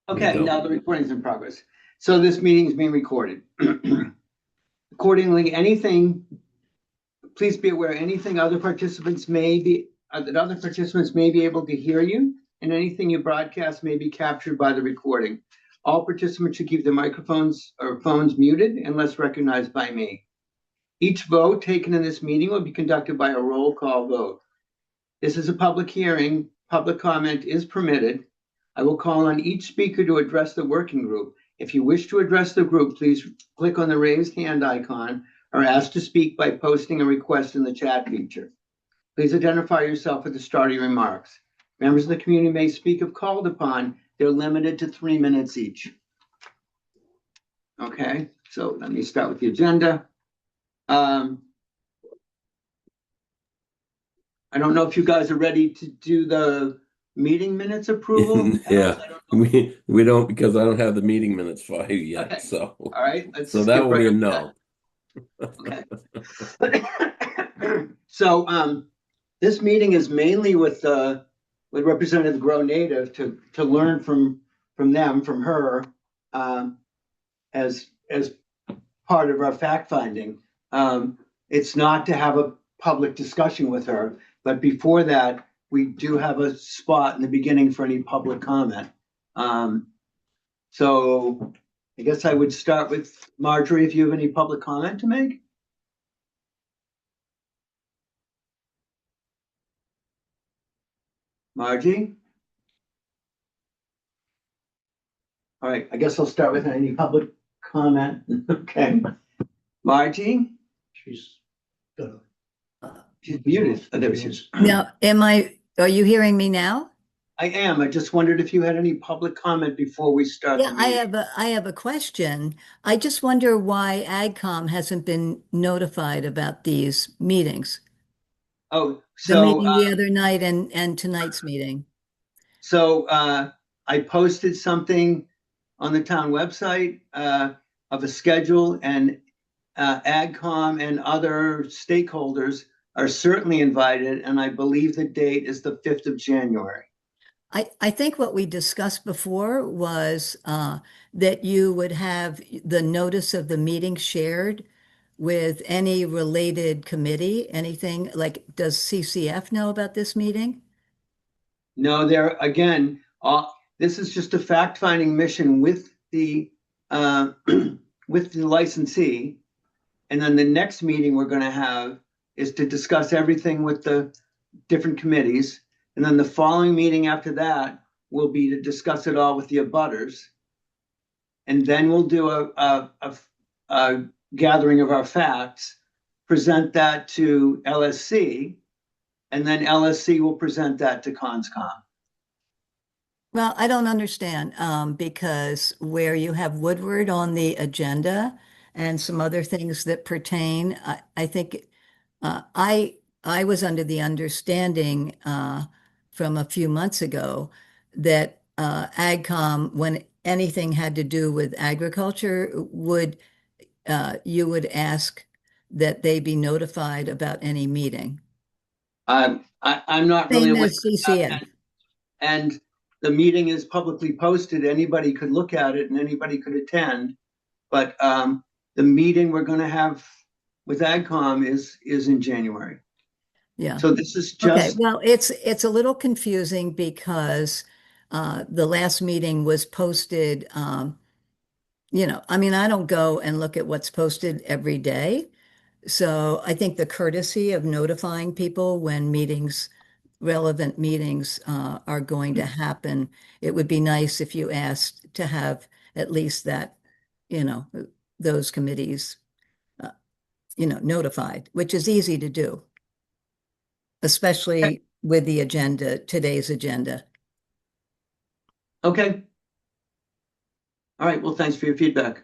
Okay, now the recording's in progress. So this meeting is being recorded. Accordingly, please be aware, that other participants may be able to hear you, and anything you broadcast may be captured by the recording. All participants should keep their microphones or phones muted unless recognized by me. Each vote taken in this meeting will be conducted by a roll call vote. This is a public hearing. Public comment is permitted. I will call on each speaker to address the working group. If you wish to address the group, please click on the raised hand icon or ask to speak by posting a request in the chat feature. Please identify yourself at the start of your remarks. Members of the community may speak if called upon. They're limited to 3 minutes each. Okay, so let me start with the agenda. I don't know if you guys are ready to do the meeting minutes approval. Yeah, we don't, because I don't have the meeting minutes for you yet. Okay. So all right, so that will be a no. Okay. So this meeting is mainly with Representative Grow Native to learn from her as part of our fact finding. It's not to have a public discussion with her, but before that, we do have a spot in the beginning for any public comment. So I guess I would start with Marjorie, if you have any public comment to make. Margie? All right, I guess I'll start with any public comment. Okay. Margie? She's muted. Oh, there she is. Now, are you hearing me now? I am. I just wondered if you had any public comment before we start. Yeah, I have a question. I just wonder why AgCom hasn't been notified about these meetings. Oh, so the meeting the other night and tonight's meeting. So I posted something on the town website of a schedule, and AgCom and other stakeholders are certainly invited, and I believe the date is the 5th of January. I think what we discussed before was that you would have the notice of the meeting shared with any related committee, anything like, does CCF know about this meeting? No, this is just a fact-finding mission with the with the licensee, and then the next meeting we're going to have is to discuss everything with the different committees. And then the following meeting after that will be to discuss it all with the abutters. And then we'll do a gathering of our facts, present that to LSC, and then LSC will present that to CONSCOM. Well, I don't understand because where you have Woodward on the agenda and some other things that pertain, I think I was under the understanding from a few months ago that AgCom, when anything had to do with agriculture, you would ask that they be notified about any meeting. I'm not really aware of CCF. And the meeting is publicly posted. Anybody could look at it and anybody could attend. But the meeting we're going to have with AgCom is in January. Yeah. So this is just okay. Well, it's a little confusing because the last meeting was posted. I mean, I don't go and look at what's posted every day. So I think the courtesy of notifying people when relevant meetings are going to happen, it would be nice if you asked to have at least that, those committees, notified, which is easy to do, especially with the agenda, today's agenda. Okay. All right. Well, thanks for your feedback.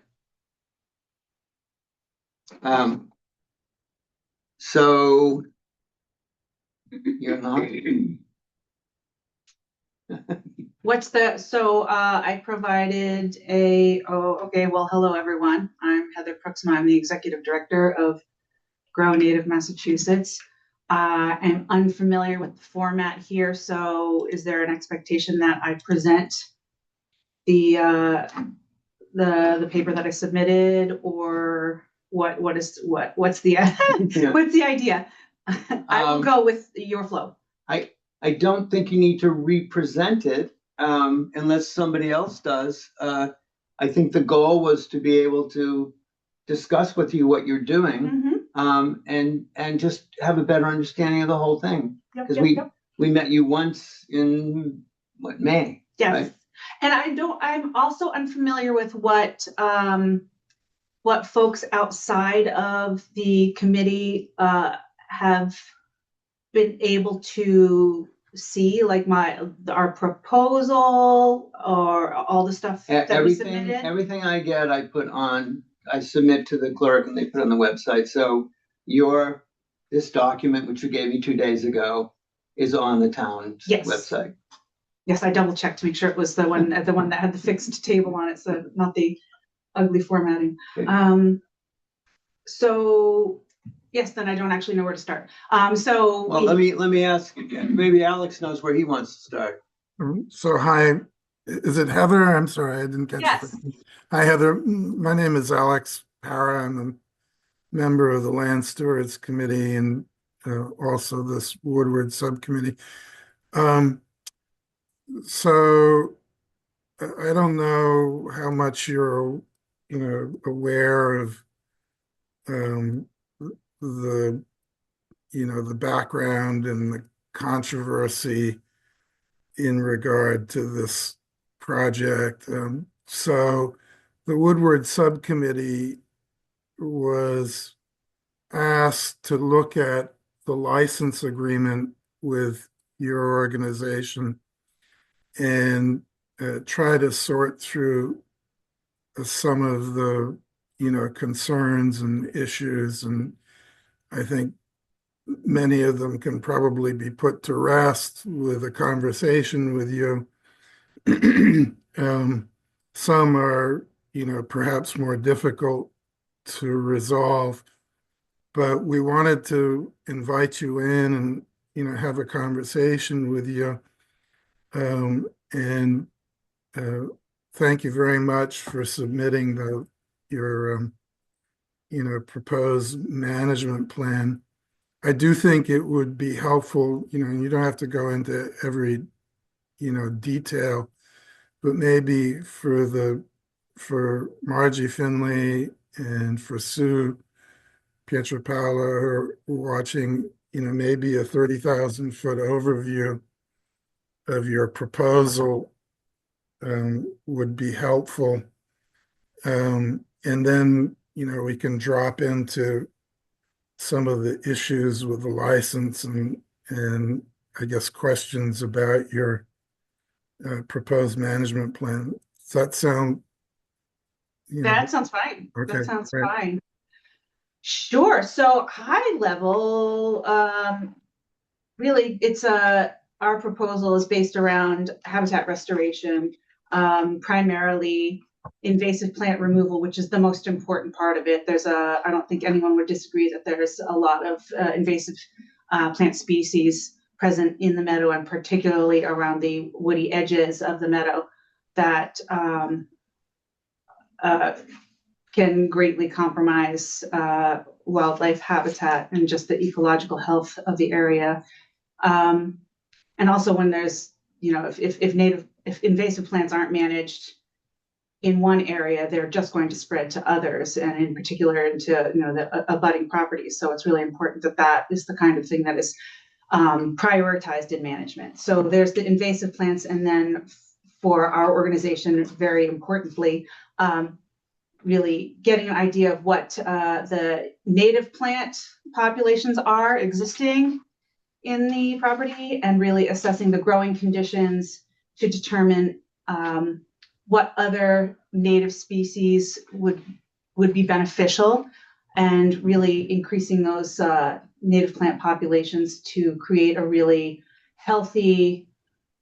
So you're not. What's the, so I provided well, hello everyone. I'm Heather Proxima. I'm the Executive Director of Grow Native Massachusetts. I'm unfamiliar with the format here, so is there an expectation that I present the paper that I submitted, or what's the what's the idea? I will go with your flow. I don't think you need to represent it unless somebody else does. I think the goal was to be able to discuss with you what you're doing, and just have a better understanding of the whole thing. Because we met you once in May. Yes. Right? And I'm also unfamiliar with what folks outside of the committee have been able to see, like our proposal or all the stuff that we submitted. Everything I get, I submit to the clerk and they put on the website. So this document, which you gave me 2 days ago, is on the town's website. Yes, I double checked to make sure it was the one that had the fixed table on it, so not the ugly formatting. Okay. So yes, then I don't actually know where to start. Let me ask again. Maybe Alex knows where he wants to start. So hi, is it Heather? I'm sorry, I didn't catch Yes. it. Hi Heather, my name is Alex Para. I'm a member of the Land Stewards Committee and also this Woodward Subcommittee. So I don't know how much you're, aware of the background and the controversy in regard to this project. So the Woodward Subcommittee was asked to look at the license agreement with your organization and try to sort through some of the, concerns and issues. And I think many of them can probably be put to rest with a conversation with you. Some are, perhaps more difficult to resolve, but we wanted to invite you in and, have a conversation with you. And thank you very much for submitting your proposed management plan. I do think it would be helpful, and you don't have to go into every, detail, but maybe for Margie Finley and for Sue Pietropalo who are watching, maybe a 30,000-foot overview of your proposal would be helpful. And then, we can drop into some of the issues with the license and I guess questions about your proposed management plan. Does that sound? That sounds fine. Okay, that sounds great. fine. Sure. So high level, really, it's our proposal is based around habitat restoration, primarily invasive plant removal, which is the most important part of it. I don't think anyone would disagree that there's a lot of invasive plant species present in the meadow, and particularly around the woody edges of the meadow that can greatly compromise wildlife habitat and just the ecological health of the area. And also when there's, if invasive plants aren't managed in one area, they're just going to spread to others, and in particular into, the abutting properties. So it's really important that is the kind of thing that is prioritized in management. So there's the invasive plants, and then for our organization, very importantly, really getting an idea of what the native plant populations are existing in the property, and really assessing the growing conditions to determine what other native species would be beneficial, and really increasing those native plant populations to create a really healthy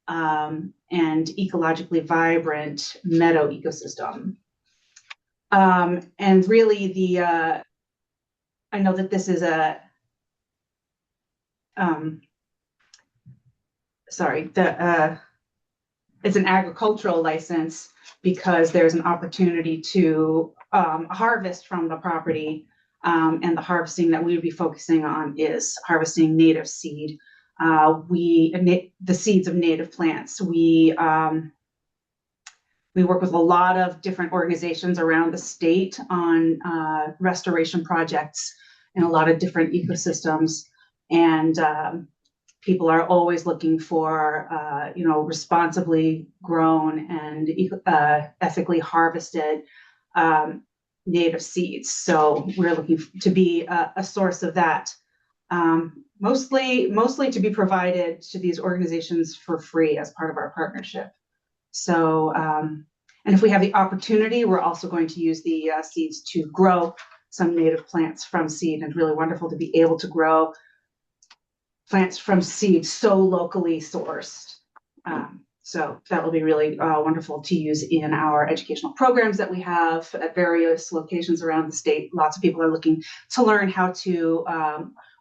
and ecologically vibrant meadow ecosystem. And really I know that this is it's an agricultural license because there's an opportunity to harvest from the property. And the harvesting that we would be focusing on is harvesting native seed. The seeds of native plants. We work with a lot of different organizations around the state on restoration projects in a lot of different ecosystems. And people are always looking for, responsibly grown and ethically harvested native seeds. So we're looking to be a source of that, mostly to be provided to these organizations for free as part of our partnership. So, and if we have the opportunity, we're also going to use the seeds to grow some native plants from seed. And really wonderful to be able to grow plants from seed so locally sourced. So that will be really wonderful to use in our educational programs that we have at various locations around the state. Lots of people are looking to learn how to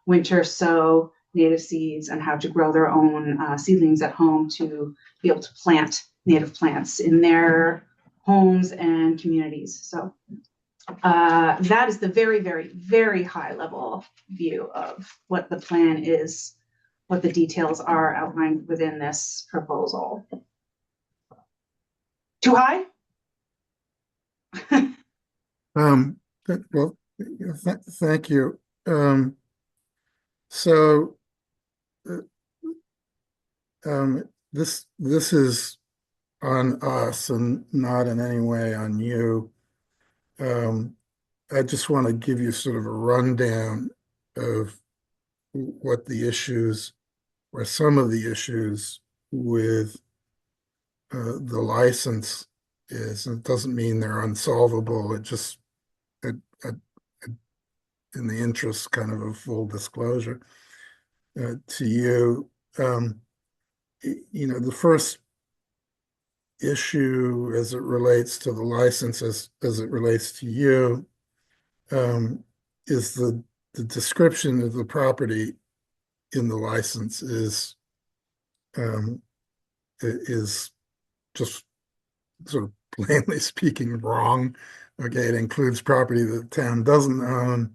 winter sow native seeds and how to grow their own seedlings at home to be able to plant native plants in their homes and communities. So that is the very, very, very high level view of what the plan is, what the details are outlined within this proposal. Too high? Well, thank you. So this is on us and not in any way on you. I just want to give you sort of a rundown of what the issues or some of the issues with the license is. It doesn't mean they're unsolvable. It just, in the interest kind of full disclosure to you, the first issue as it relates to the license, as it relates to you, is the description of the property in the license is just sort of plainly speaking wrong. Okay, it includes property that the town doesn't own,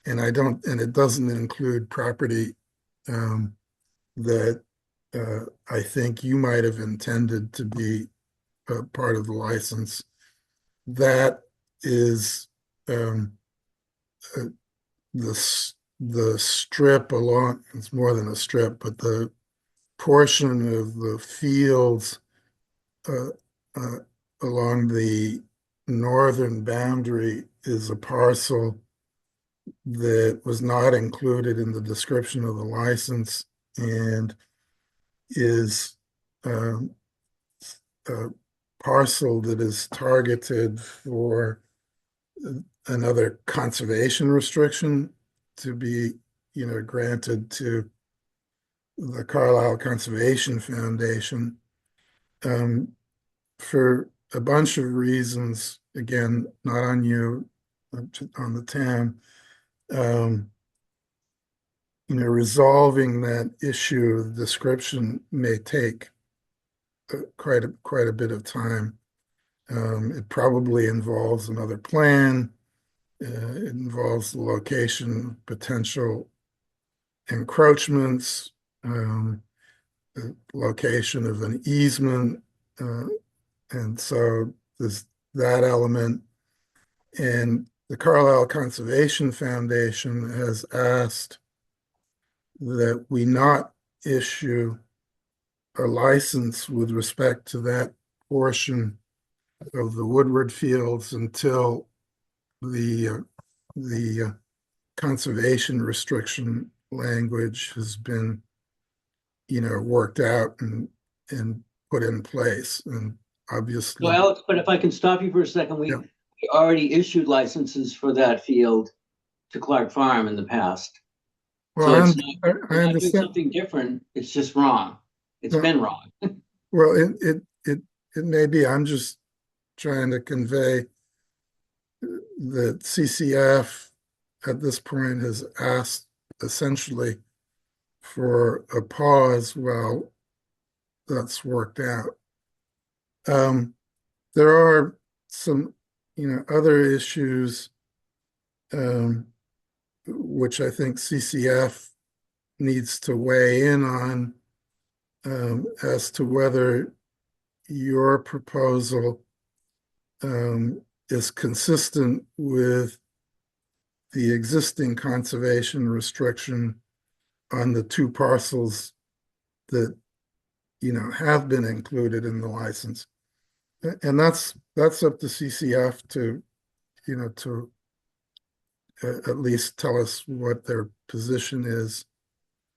and it doesn't include property that I think you might have intended to be part of the license. That is the strip along, it's more than a strip, but the portion of the fields along the northern boundary is a parcel that was not included in the description of the license and is a parcel that is targeted for another conservation restriction to be, granted to the Carlisle Conservation Foundation for a bunch of reasons, again, not on you, on the town. Resolving that issue of the description may take quite a bit of time. It probably involves another plan. It involves the location of potential encroachments, the location of an easement, and so there's that element. And the Carlisle Conservation Foundation has asked that we not issue a license with respect to that portion of the Woodward fields until the conservation restriction language has been, worked out and put in place. And obviously, Well, Alex, but if I can stop you for a second, we Yeah. already issued licenses for that field to Clark Farm in the past. So well, it's I not, we're not doing understand. something different. It's just wrong. It's No. been wrong. Well, it may be. I'm just trying to convey that CCF at this point has asked essentially for a pause while that's worked out. There are some, other issues, which I think CCF needs to weigh in on, as to whether your proposal is consistent with the existing conservation restriction on the 2 parcels that, have been included in the license. And that's up to CCF to, to at least tell us what their position is.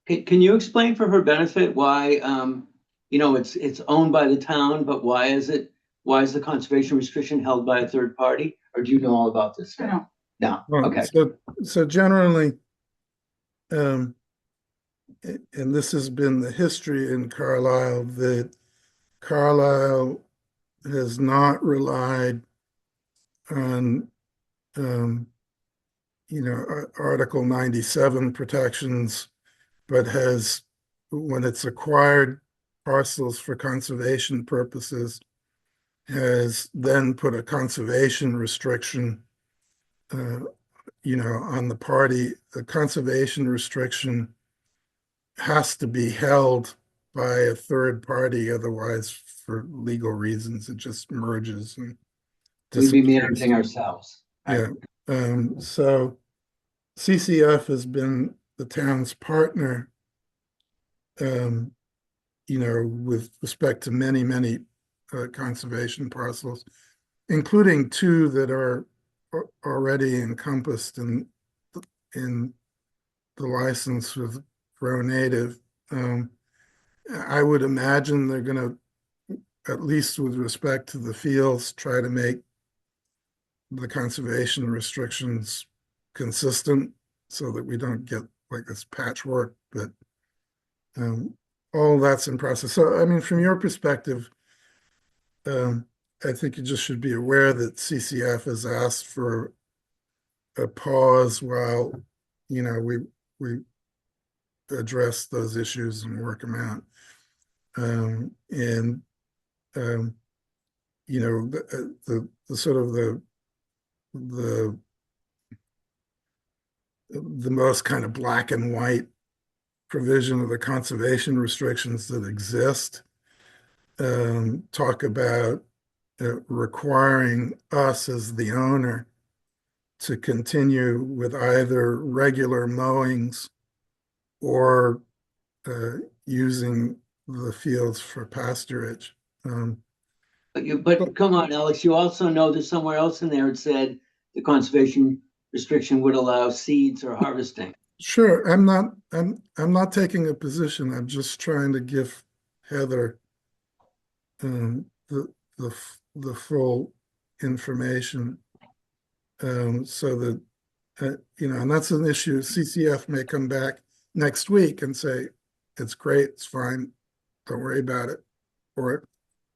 Can you explain for her benefit why, it's owned by the town, but why is the conservation restriction held by a third party? Or do you know all about this? I don't. No, Well, okay. So generally, and this has been the history in Carlisle, that Carlisle has not relied on, Article 97 protections, but has, when it's acquired parcels for conservation purposes, has then put a conservation restriction, on the party. The conservation restriction has to be held by a third party, otherwise, for legal reasons, it just merges and We'd be disappears. managing ourselves. Yeah. So CCF has been the town's partner, with respect to many, many conservation parcels, including 2 that are already encompassed in the license with Grow Native. I would imagine they're going to, at least with respect to the fields, try to make the conservation restrictions consistent so that we don't get like this patchwork, but all that's in process. So, I mean, from your perspective, I think you just should be aware that CCF has asked for a pause while, we address those issues and work them out. The sort of the most kind of black and white provision of the conservation restrictions that exist talk about requiring us as the owner to continue with either regular mowings or using the fields for pasturage. But come on, Alex, you also know there's somewhere else in there it said the conservation restriction would allow seeds or harvesting. Sure, I'm not taking a position. I'm just trying to give Heather the full information, so that and that's an issue. CCF may come back next week and say it's great, it's fine, don't worry about it, or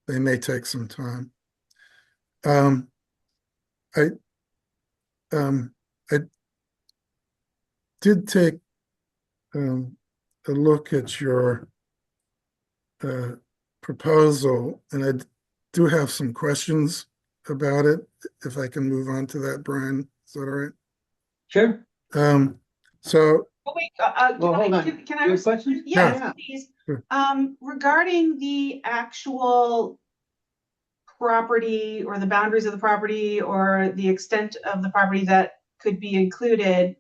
they may take some time. I did take a look at your proposal, and I do have some questions about it. If I can move on to that, Brian, is that all right? Sure. So. Oh, wait, Well, hold on. Can I You have questions? Yes, Yeah. please. Sure. Regarding the actual property or the boundaries of the property or the extent of the property that could be included,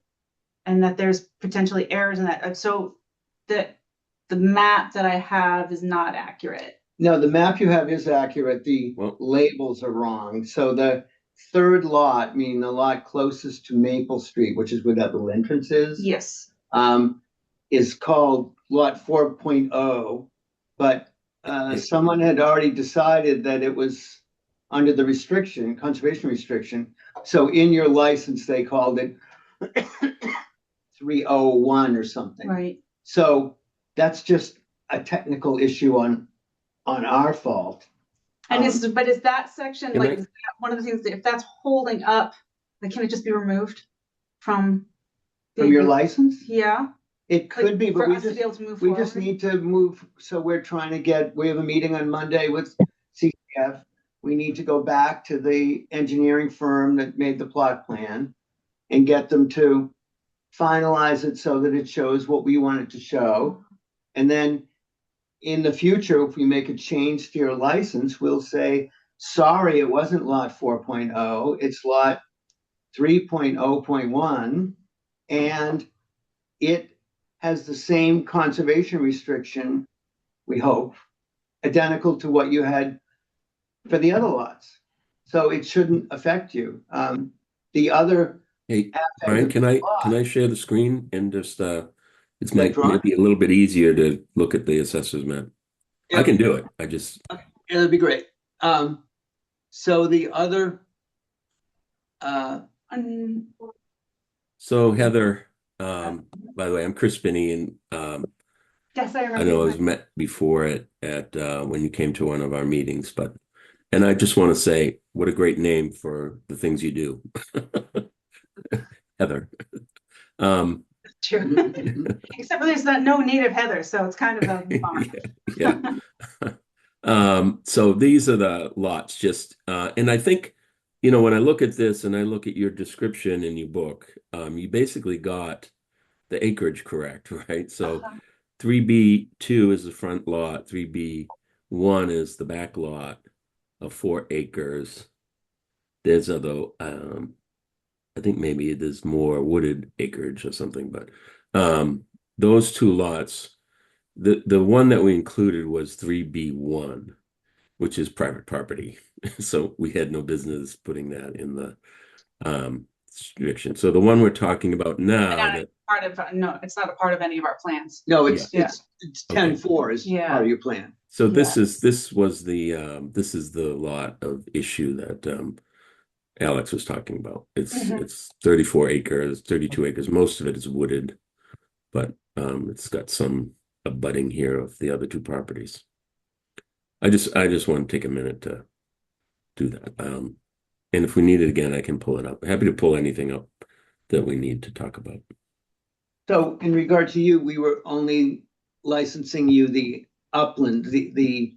and that there's potentially errors in that. So the map that I have is not accurate. No, the map you have is accurate. The Well- labels are wrong. So the third lot, meaning the lot closest to Maple Street, which is where that little entrance Yes. is called Lot 4.0. But someone had already decided that it was under the restriction, conservation restriction. So in your license, they called it 301 or something. Right. So that's just a technical issue on our fault. And is that section, Can like, I- is that one of the things that if that's holding up, like, can it just be removed from From your license? Yeah. It could Like, be, but for we us to be able to move we forward. just need to move. So we're trying to we have a meeting on Monday with CCF, we need to go back to the engineering firm that made the plot plan and get them to finalize it so that it shows what we want it to show. And then in the future, if we make a change to your license, we'll say, sorry, it wasn't lot 4.0, it's lot 3.0.1, and it has the same conservation restriction, we hope, identical to what you had for the other lots. So it shouldn't affect you. The other Hey, aspect Brian, of can the I lot- share the screen and just it's Like drawing? maybe a little bit easier to look at the assessor's map. I Yeah. can do it. I just Yeah, that'd be great. So the other, so Heather, by the way, I'm Chris Spinney, and Yes, I I remember. know I was met before at when you came to one of our meetings, and I just want to say what a great name for the things you do. Heather. True. Except for there's no native heather, so it's kind of a bummer. Yeah. So these are the lots, just and I think, when I look at this and I look at your description in your book, you basically got the acreage correct, right? So 3B2 is the front lot, 3B1 is the back lot of 4 acres. There's I think maybe there's more wooded acreage or something, but those 2 lots, the one that we included was 3B1, which is private property. So we had no business putting that in the restriction. So the one we're talking about now, No, it's not a part of any of our plans. no, it's Yeah. it's 10-4 is Yeah. part of your plan. so Yes. this was this is the lot of issue that Alex was talking about. It's 34 acres, 32 acres. Most of it is wooded, but it's got some abutting here of the other 2 properties. I just want to take a minute to do that. And if we need it again, I can pull it up. Happy to pull anything up that we need to talk about. So in regard to you, we were only licensing you the upland, the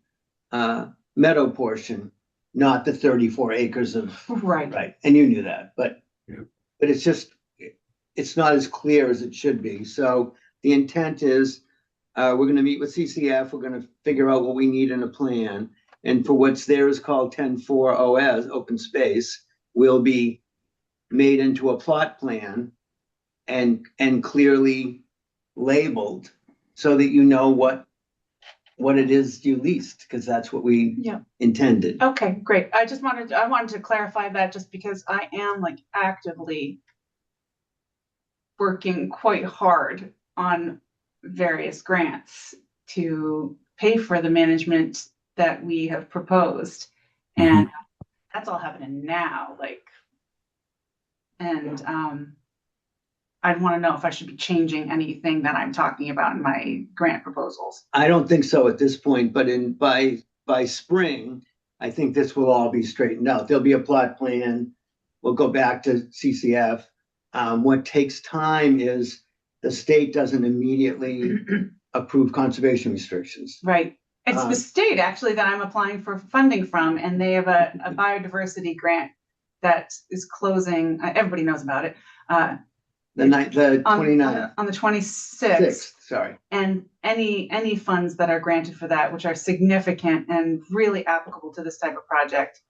meadow portion, not the 34 acres of, Right. and you knew that, but Yeah. but it's not as clear as it should be. So the intent is, we're gonna meet with CCF, we're gonna figure out what we need in a plan. And for what's there is called 10-4 OS, open space, will be made into a plot plan and clearly labeled so that you know what it is you leased, because that's what we Yeah. intended. Okay, great. I wanted to clarify that just because I am actively working quite hard on various grants to pay for the management that we have proposed. And that's all happening now, and I'd want to know if I should be changing anything that I'm talking about in my grant proposals. I don't think so at this point, but by spring, I think this will all be straightened out. There'll be a plot plan. We'll go back to CCF. What takes time is the state doesn't immediately approve conservation restrictions. Right. It's the state actually that I'm applying for funding from, and they have a biodiversity grant that is closing. Everybody knows about it. The 29th. On the 26th. Sorry. And any funds that are granted for that, which are significant and really applicable to this type of project,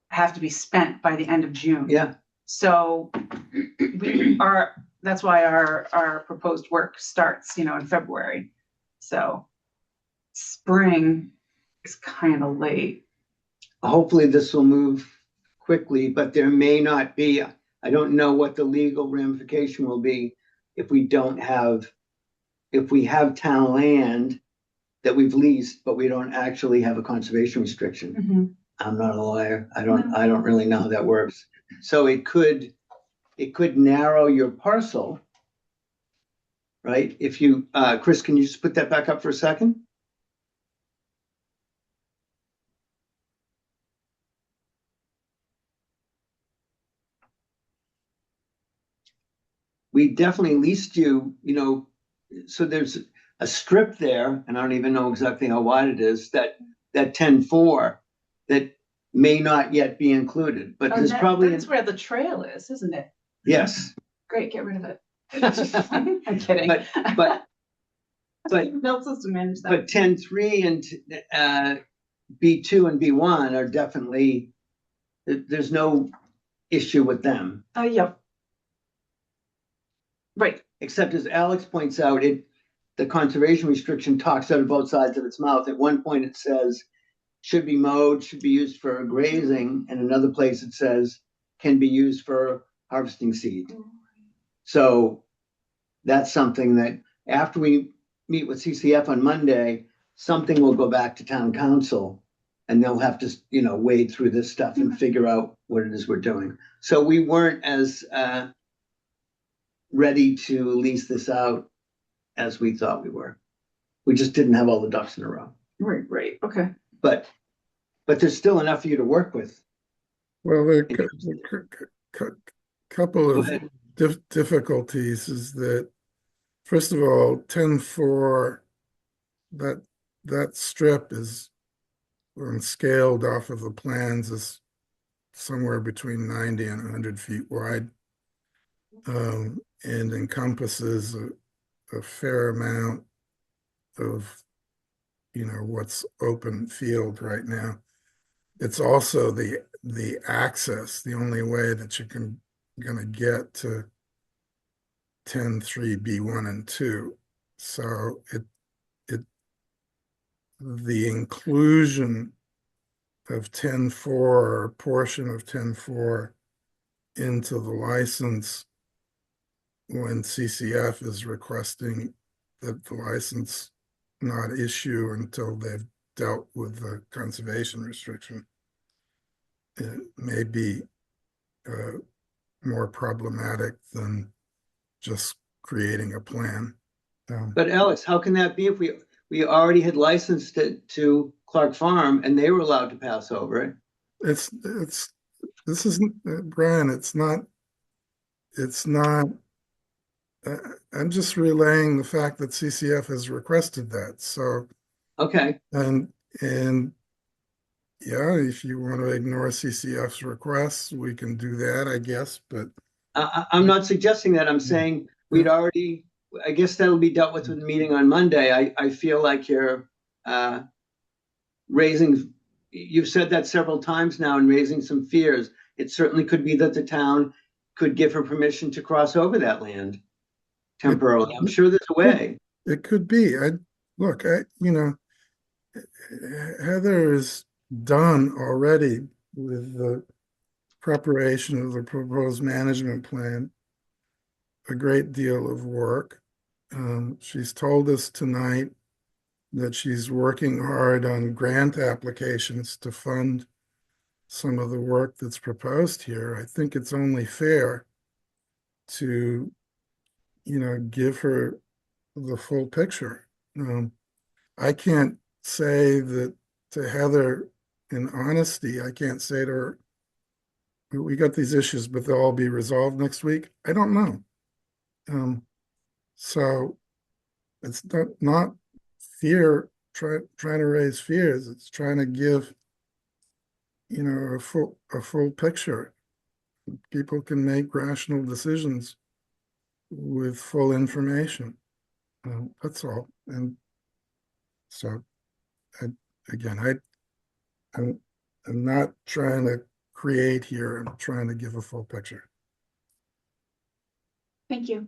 have to be spent by the end of June. Yeah. So that's why our proposed work starts, in February. So spring is kind of late. Hopefully this will move quickly, but there may not be. I don't know what the legal ramification will be if we have town land that we've leased, but we don't actually have a conservation restriction. Mm-hmm. I'm not a lawyer. I don't really know how that works. So it could narrow your parcel, right? If you, Chris, can you just put that back up for a second? We definitely leased you, so there's a strip there, and I don't even know exactly how wide it is, that 10-4 that may not yet be included, but there's probably, That's where the trail is, isn't it? yes. Great, get rid of it. I'm kidding. But Bill says to manage that. But 10.3 and B2 and B1 are definitely, there's no issue with them. Yeah. Right. Except as Alex points out, the conservation restriction talks out of both sides of its mouth. At one point it says, should be mowed, should be used for grazing, and another place it says, can be used for harvesting seed. So that's something that after we meet with CCF on Monday, something will go back to town council and they'll have to, wade through this stuff and figure out what it is we're doing. So we weren't as ready to lease this out as we thought we were. We just didn't have all the ducks in a row. Right. Okay. But there's still enough for you to work with. Well, there are a couple of difficulties is that, first of all, 10.4, that strip is, when scaled off of the plans, is somewhere between 90 and 100 feet wide, and encompasses a fair amount of, what's open field right now. It's also the access, the only way that you gonna get to 10.3 B1 and 2. So the inclusion of 10.4 or a portion of 10.4 into the license when CCF is requesting that the license not issue until they've dealt with the conservation restriction, it may be more problematic than just creating a plan. But Alex, how can that be if we already had licensed it to Clark Farm and they were allowed to pass over it? This isn't, Brian, it's not, I'm just relaying the fact that CCF has requested that. So, Okay. and yeah, if you want to ignore CCF's requests, we can do that, I guess, but I'm not suggesting that. I'm saying we'd already, I guess that'll be dealt with the meeting on Monday. I feel like you're raising, you've said that several times now, and raising some fears. It certainly could be that the town could give her permission to cross over that land temporarily. I'm sure there's a way. It could be. Heather is done already with the preparation of the proposed management plan, a great deal of work. She's told us tonight that she's working hard on grant applications to fund some of the work that's proposed here. I think it's only fair to, give her the full picture. I can't say that to Heather in honesty, I can't say to her, we got these issues, but they'll all be resolved next week. I don't know. So it's not fear, trying to raise fears. It's trying to give, a full picture. People can make rational decisions with full information. That's all. And so, I'm not trying to create here. I'm trying to give a full picture. Thank you.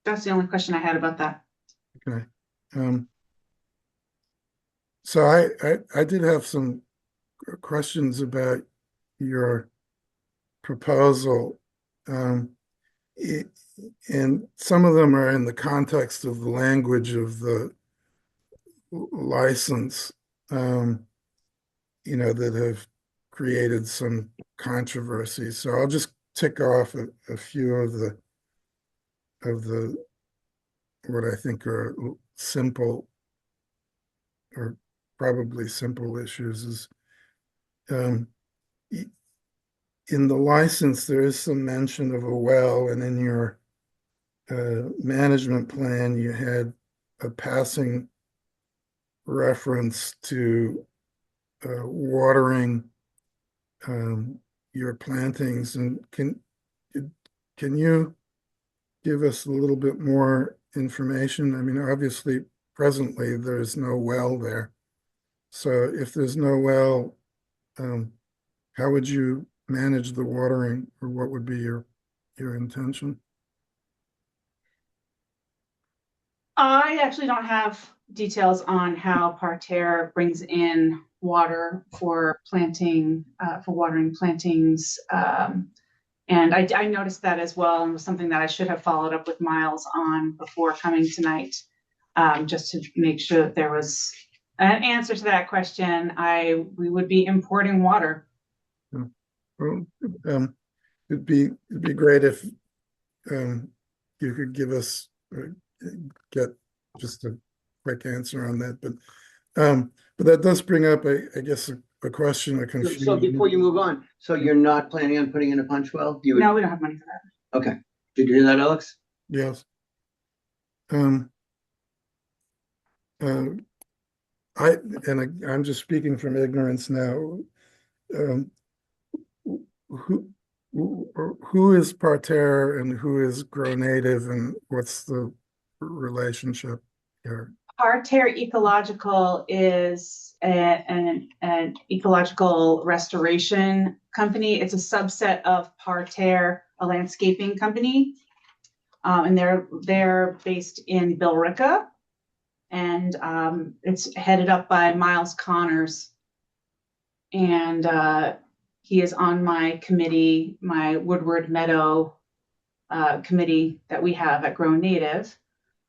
That's the only question I had about that. Okay. So I did have some questions about your proposal. And some of them are in the context of the language of the license, that have created some controversy. So I'll just tick off a few of the what I think are simple or probably simple issues is in the license, there is some mention of a well, and in your management plan, you had a passing reference to watering your plantings, and can you give us a little bit more information? I mean, obviously, presently there's no well there. So if there's no well, how would you manage the watering, or what would be your intention? I actually don't have details on how Parterre brings in water for planting, for watering plantings. And I noticed that as well, and was something that I should have followed up with Miles on before coming tonight, just to make sure that there was an answer to that question. We would be importing water. Well, it'd be great if you could give us get just a quick answer on that. But that does bring up, I guess, a question, a confusion. So before you move on, so you're not planning on putting in a punch well? No, we don't have money for that. Okay. Did you hear that, Alex? Yes. I'm just speaking from ignorance now. Who is Parterre and who is Grow Native, and what's the relationship here? Parterre Ecological is an ecological restoration company. It's a subset of Parterre, a landscaping company, and they're based in Billerica, and it's headed up by Miles Connors, and he is on my committee, my Woodward Meadow committee that we have at Grow Native.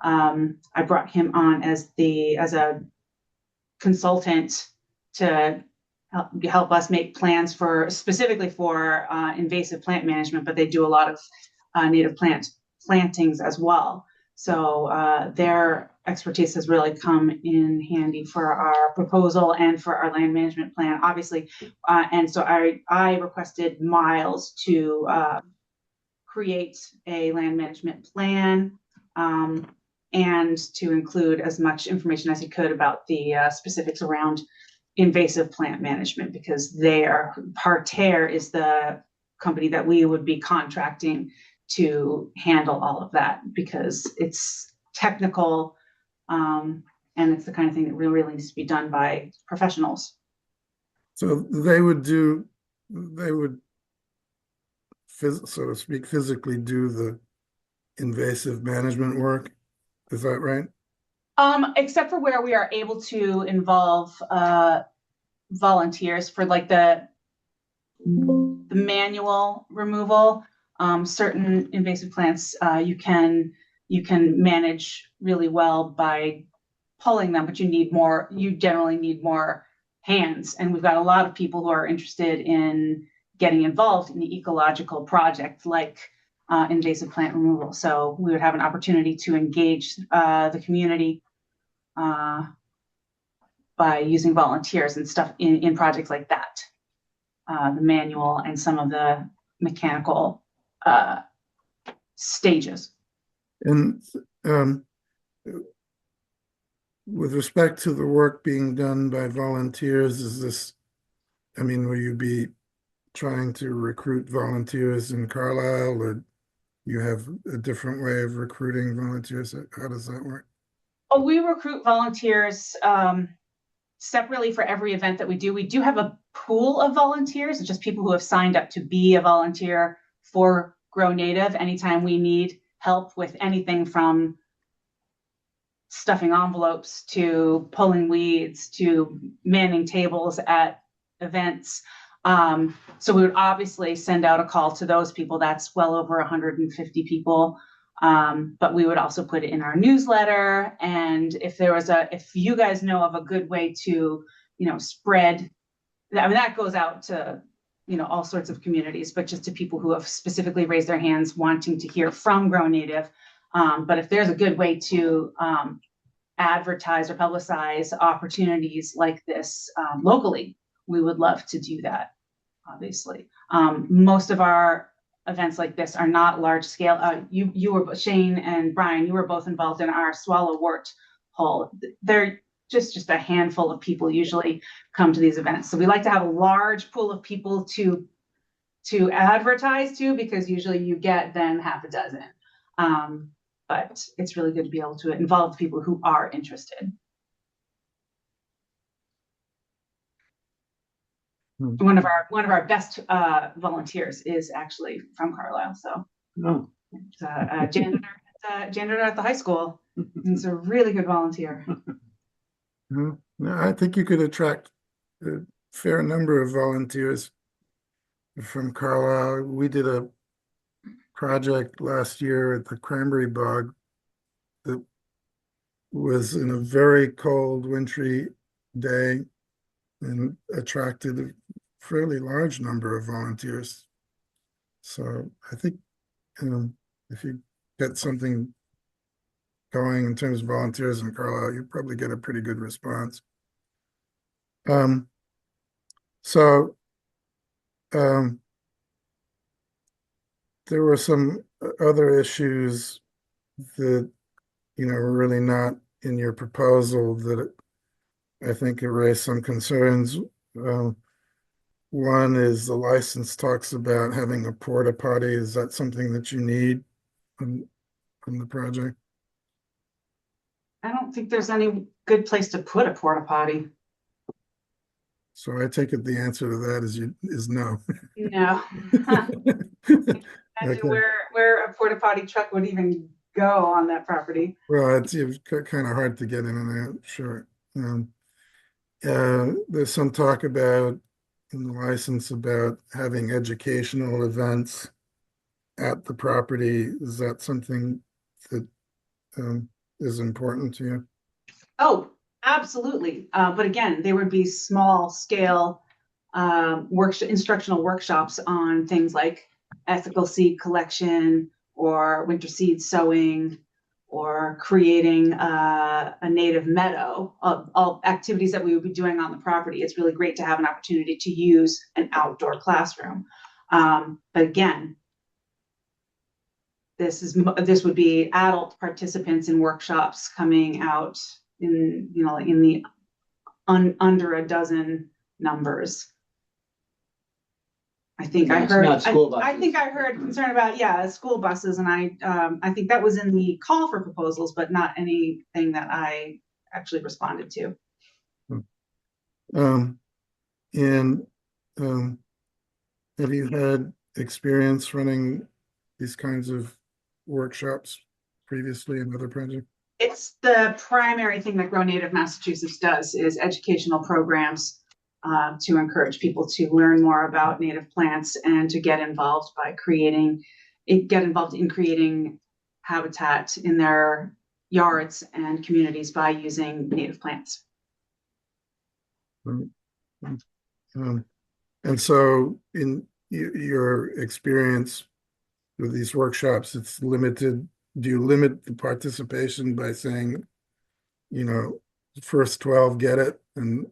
I brought him on as a consultant to help us make plans specifically for invasive plant management, but they do a lot of native plantings as well. So their expertise has really come in handy for our proposal and for our land management plan, obviously. And so I requested Miles to create a land management plan, and to include as much information as he could about the specifics around invasive plant management, because Parterre is the company that we would be contracting to handle all of that, because it's technical, and it's the kind of thing that really needs to be done by professionals. So they would, so to speak, physically do the invasive management work. Is that right? Except for where we are able to involve volunteers for like the manual removal. Certain invasive plants you can manage really well by pulling them, but you generally need more hands. And we've got a lot of people who are interested in getting involved in the ecological project, like invasive plant removal. So we would have an opportunity to engage the community by using volunteers and stuff in projects like that, the manual and some of the mechanical stages. And with respect to the work being done by volunteers, will you be trying to recruit volunteers in Carlisle, or you have a different way of recruiting volunteers? How does that work? Oh, we recruit volunteers separately for every event that we do. We do have a pool of volunteers, it's just people who have signed up to be a volunteer for Grow Native anytime we need help with anything from stuffing envelopes to pulling weeds to manning tables at events. So we would obviously send out a call to those people. That's well over 150 people. But we would also put it in our newsletter. And if you guys know of a good way to, spread, that goes out to, all sorts of communities, but just to people who have specifically raised their hands wanting to hear from Grow Native. But if there's a good way to advertise or publicize opportunities like this locally, we would love to do that, obviously. Most of our events like this are not large scale. You were, Shane and Brian, you were both involved in our swallowwort hole. They're just a handful of people usually come to these events. So we like to have a large pool of people to advertise to, because usually you get then half a dozen. But it's really good to be able to involve people who are interested. One of our best volunteers is actually from Carlisle. So it's a janitor at the high school. He's a really good volunteer. No, I think you could attract a fair number of volunteers from Carlisle. We did a project last year at the Cranberry Bog that was in a very cold, wintry day and attracted a fairly large number of volunteers. So I think if you get something going in terms of volunteers in Carlisle, you probably get a pretty good response. There were some other issues that, were really not in your proposal that I think it raised some concerns. One is the license talks about having a porta potty. Is that something that you need on the project? I don't think there's any good place to put a porta potty. So I take it the answer to that is no. No. Okay. Where a porta potty truck would even go on that property. Well, it's kind of hard to get in and out, sure. There's some talk about in the license about having educational events at the property. Is that something that is important to you? Oh, absolutely. But again, there would be small scale instructional workshops on things like ethical seed collection or winter seed sowing or creating a native meadow, all activities that we would be doing on the property. It's really great to have an opportunity to use an outdoor classroom. But again, this would be adult participants in workshops coming out in the under a dozen numbers. I think I heard. I think I heard concern about school buses, and I think that was in the call for proposals, but not anything that I actually responded to. Have you had experience running these kinds of workshops previously in other projects? It's the primary thing that Grow Native Massachusetts does is educational programs to encourage people to learn more about native plants and to get involved in creating habitat in their yards and communities by using native plants. And so in your experience with these workshops, it's limited. Do you limit the participation by saying, first 12 get it? And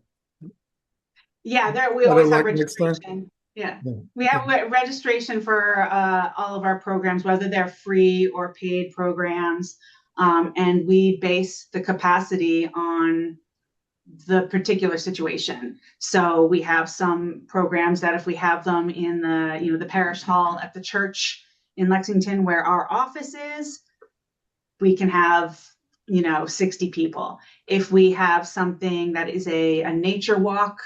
we always have registration. Yeah, we have registration for all of our programs, whether they're free or paid programs, and we base the capacity on the particular situation. So we have some programs that if we have them in the parish hall at the church in Lexington where our office is, we can have 60 people. If we have something that is a nature walk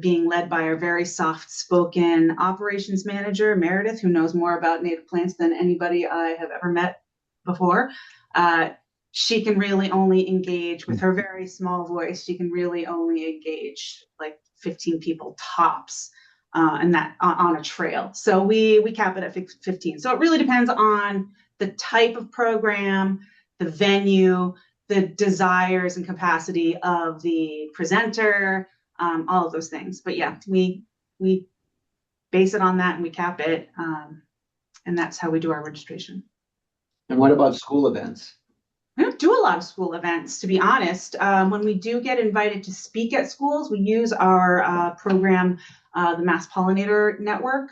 being led by our very soft-spoken operations manager, Meredith, who knows more about native plants than anybody I have ever met before, she can really only engage with her very small voice. She can really only engage like 15 people tops, and that on a trail. So we cap it at 15. So it really depends on the type of program, the venue, the desires and capacity of the presenter, all of those things. But yeah, we base it on that and we cap it, and that's how we do our registration. And what about school events? We don't do a lot of school events, to be honest. When we do get invited to speak at schools, we use our program, the Mass Pollinator Network,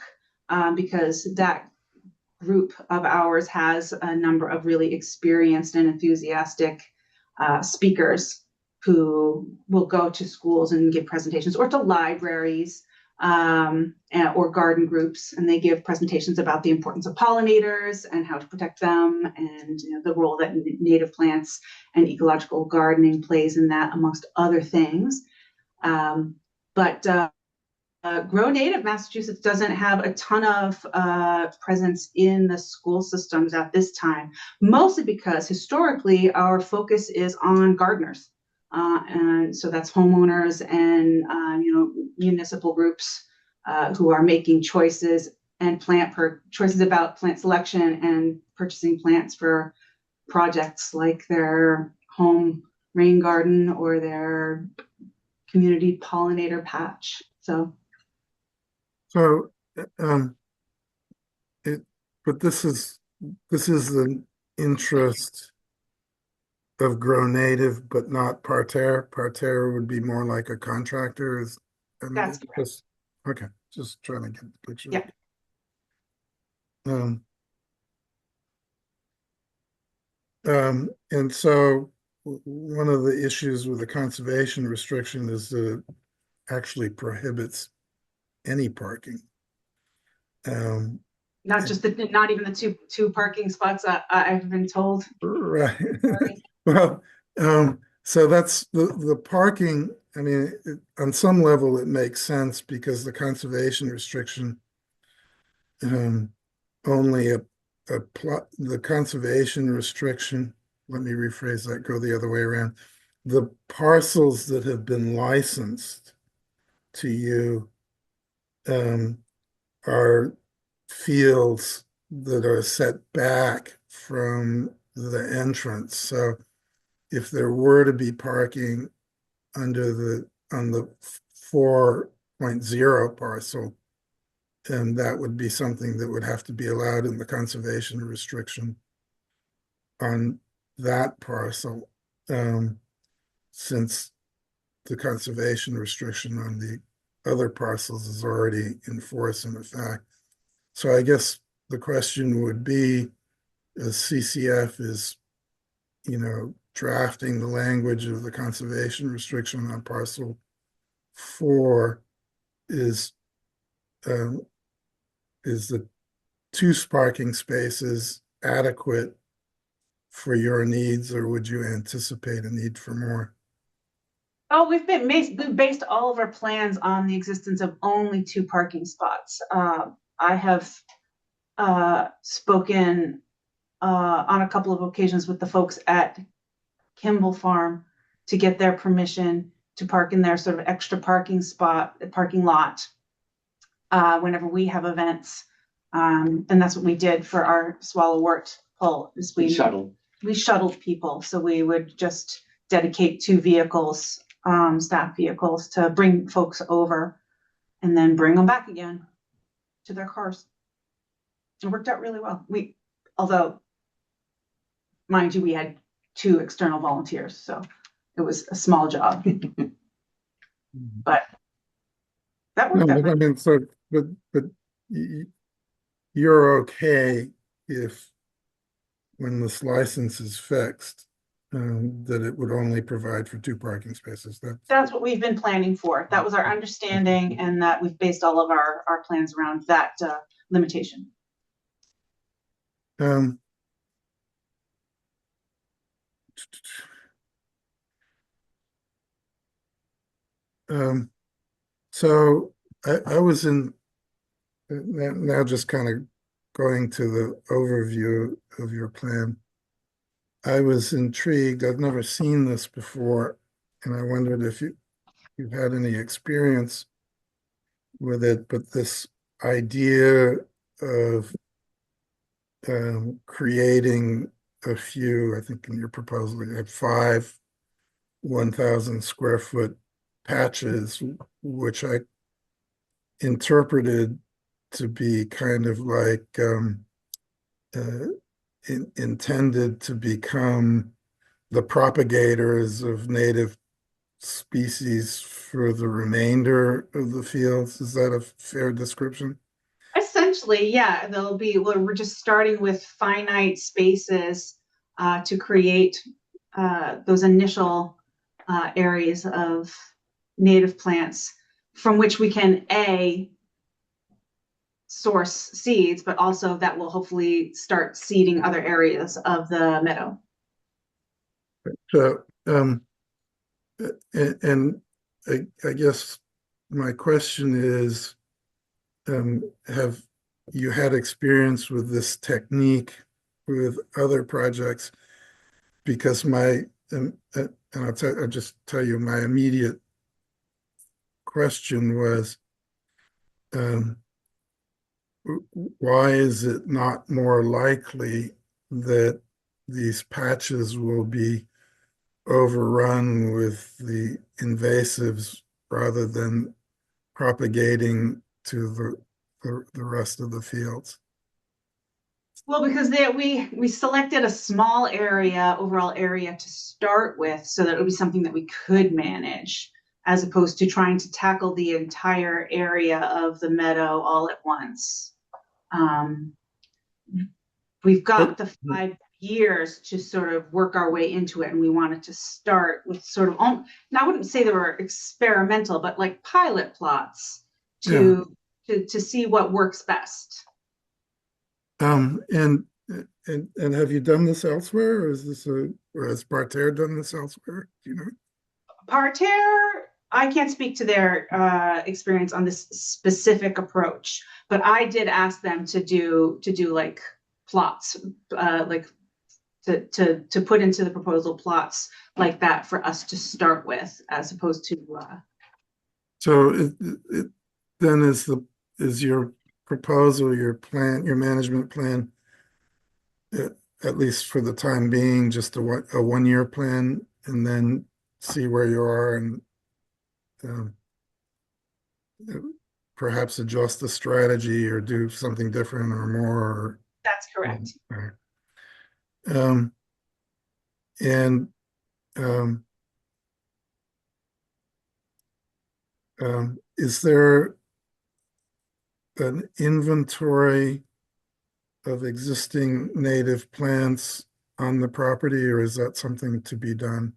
because that group of ours has a number of really experienced and enthusiastic speakers who will go to schools and give presentations, or to libraries, or garden groups, and they give presentations about the importance of pollinators and how to protect them, and the role that native plants and ecological gardening plays in that, amongst other things. But Grow Native Massachusetts doesn't have a ton of presence in the school systems at this time, mostly because historically our focus is on gardeners. And so that's homeowners and municipal groups who are making choices and choices about plant selection and purchasing plants for projects like their home rain garden or their community pollinator patch. So but this is the interest of Grow Native, but not Parterre. Parterre would be more like a contractor. That's correct. Okay, just trying to get the picture. Yeah. And so one of the issues with the conservation restriction is that it actually prohibits any parking. Not even the two parking spots I've been told. Right. Well, so that's the parking. I mean, on some level, it makes sense because the conservation restriction only the conservation restriction. Let me rephrase that. Go the other way around. The parcels that have been licensed to you are fields that are set back from the entrance. So if there were to be parking on the 4.0 parcel, and that would be something that would have to be allowed in the conservation restriction on that parcel, since the conservation restriction on the other parcels is already in force in effect. So I guess the question would be, as CCF is, drafting the language of the conservation restriction on parcel 4, is the 2 parking spaces adequate for your needs, or would you anticipate a need for more? Oh, we've based all of our plans on the existence of only 2 parking spots. I have spoken on a couple of occasions with the folks at Kimball Farm to get their permission to park in their sort of extra parking lot whenever we have events. And that's what we did for our Swallowwort pull. We shuttled people. So we would just dedicate 2 vehicles, staff vehicles, to bring folks over and then bring them back again to their cars. It worked out really well. Although, mind you, we had 2 external volunteers, so it was a small job. But that worked out. I mean, so, but you're okay if, when this license is fixed, that it would only provide for 2 parking spaces. That's what we've been planning for. That was our understanding, and that we've based all of our plans around that limitation. So I was now just kind of going to the overview of your plan. I was intrigued. I've never seen this before, and I wondered if you've had any experience with it, but this idea of creating a few, I think in your proposal, you had 5 1,000 square foot patches, which I interpreted to be kind of like intended to become the propagators of native species for the remainder of the fields. Is that a fair description? Essentially, yeah. We're just starting with finite spaces to create those initial areas of native plants from which we can source seeds, but also that will hopefully start seeding other areas of the meadow. So, and I guess my question is, have you had experience with this technique with other projects? Because and I'll just tell you, my immediate question was, why is it not more likely that these patches will be overrun with the invasives rather than propagating to the rest of the fields? Well, because we selected a small overall area to start with, so that it would be something that we could manage, as opposed to trying to tackle the entire area of the meadow all at once. We've got the 5 years to sort of work our way into it, and we wanted to start with sort of, and I wouldn't say they were experimental, but like pilot plots to see what works best. And have you done this elsewhere, or has Parterre done this elsewhere? Do you know? Parterre, I can't speak to their experience on this specific approach, but I did ask them to do like plots, like to put into the proposal plots like that for us to start with, as opposed to. So then is your proposal, your plan, your management plan, at least for the time being, just a 1-year plan, and then see where you are and perhaps adjust the strategy or do something different or more? That's correct. Is there an inventory of existing native plants on the property, or is that something to be done?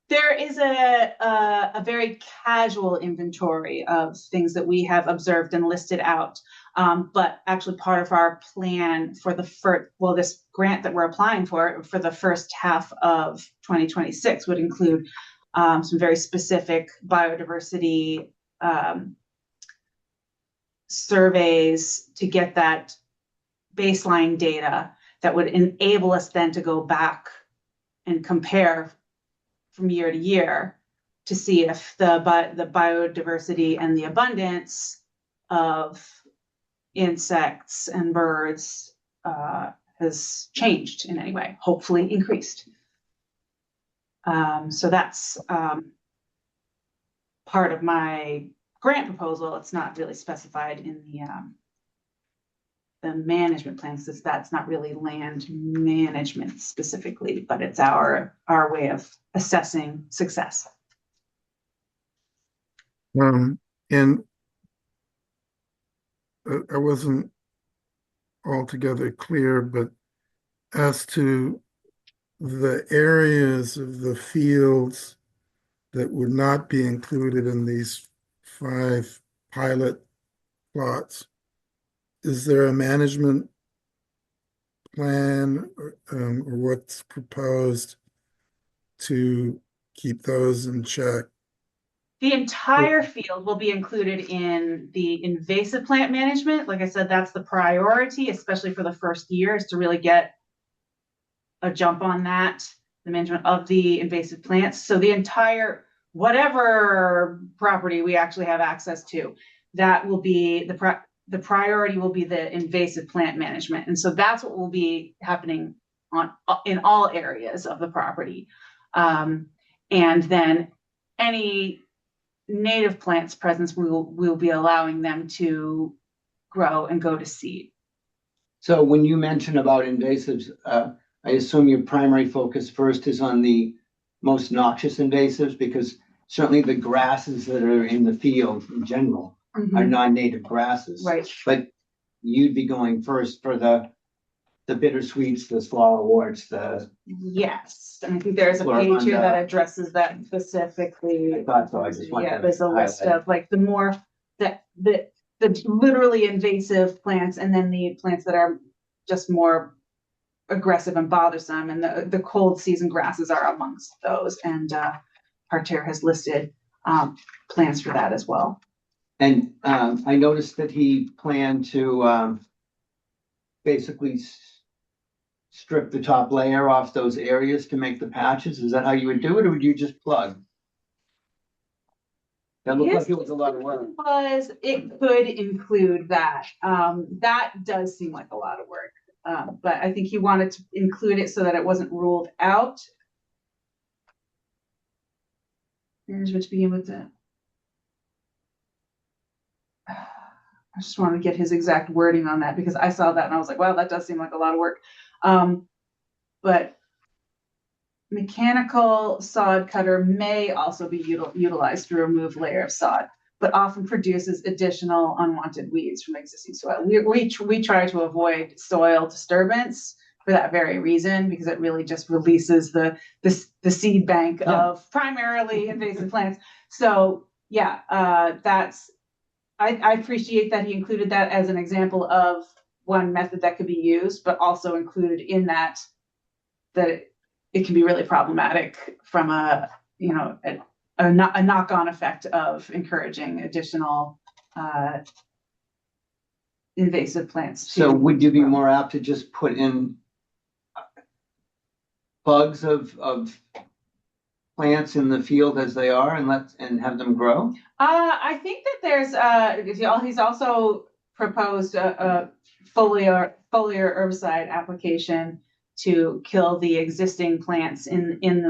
There is a very casual inventory of things that we have observed and listed out. But actually part of our plan for this grant that we're applying for the first half of 2026 would include some very specific biodiversity surveys to get that baseline data that would enable us then to go back and compare from year to year to see if the biodiversity and the abundance of insects and birds has changed in any way, hopefully increased. So that's part of my grant proposal. It's not really specified in the management plans, because that's not really land management specifically, but it's our way of assessing success. And I wasn't altogether clear, but as to the areas of the fields that would not be included in these 5 pilot plots, is there a management plan or what's proposed to keep those in check? The entire field will be included in the invasive plant management. Like I said, that's the priority, especially for the first year, is to really get a jump on that, the management of the invasive plants. So the entire, whatever property we actually have access to, that will be the priority will be the invasive plant management. And so that's what will be happening in all areas of the property. And then any native plants presence, we'll be allowing them to grow and go to seed. So when you mention about invasives, I assume your primary focus first is on the most noxious invasives, because certainly the grasses that are in the field in general are non-native grasses. Right. But you'd be going first for the the bittersweets, the flowerworts, the, Yes, and I think there's a Or page here on that the- addresses that specifically. I thought so, I just wanted Yeah, to there's a list highlight it. of like the more the literally invasive plants, and then the plants that are just more aggressive and bothersome, and the cold season grasses are amongst those, and Parterre has listed plants for that as well. And I noticed that he planned to basically strip the top layer off those areas to make the patches. Is that how you would do it, or would you just plug? That looked like it was a lot of work. It could include that. That does seem like a lot of work. But I think he wanted to include it so that it wasn't ruled out. Here's what to begin with the. I just want to get his exact wording on that, because I saw that and I was like, wow, that does seem like a lot of work. But mechanical sod cutter may also be utilized to remove layer of sod, but often produces additional unwanted weeds from existing soil. We try to avoid soil disturbance for that very reason, because it really just releases the seed bank of primarily invasive plants. So yeah, I appreciate that he included that as an example of one method that could be used, but also included in that it can be really problematic from a knock-on effect of encouraging additional invasive plants. So would you be more apt to just put in bugs of plants in the field as they are and have them grow? I think that there's he's also proposed a foliar herbicide application to kill the existing plants in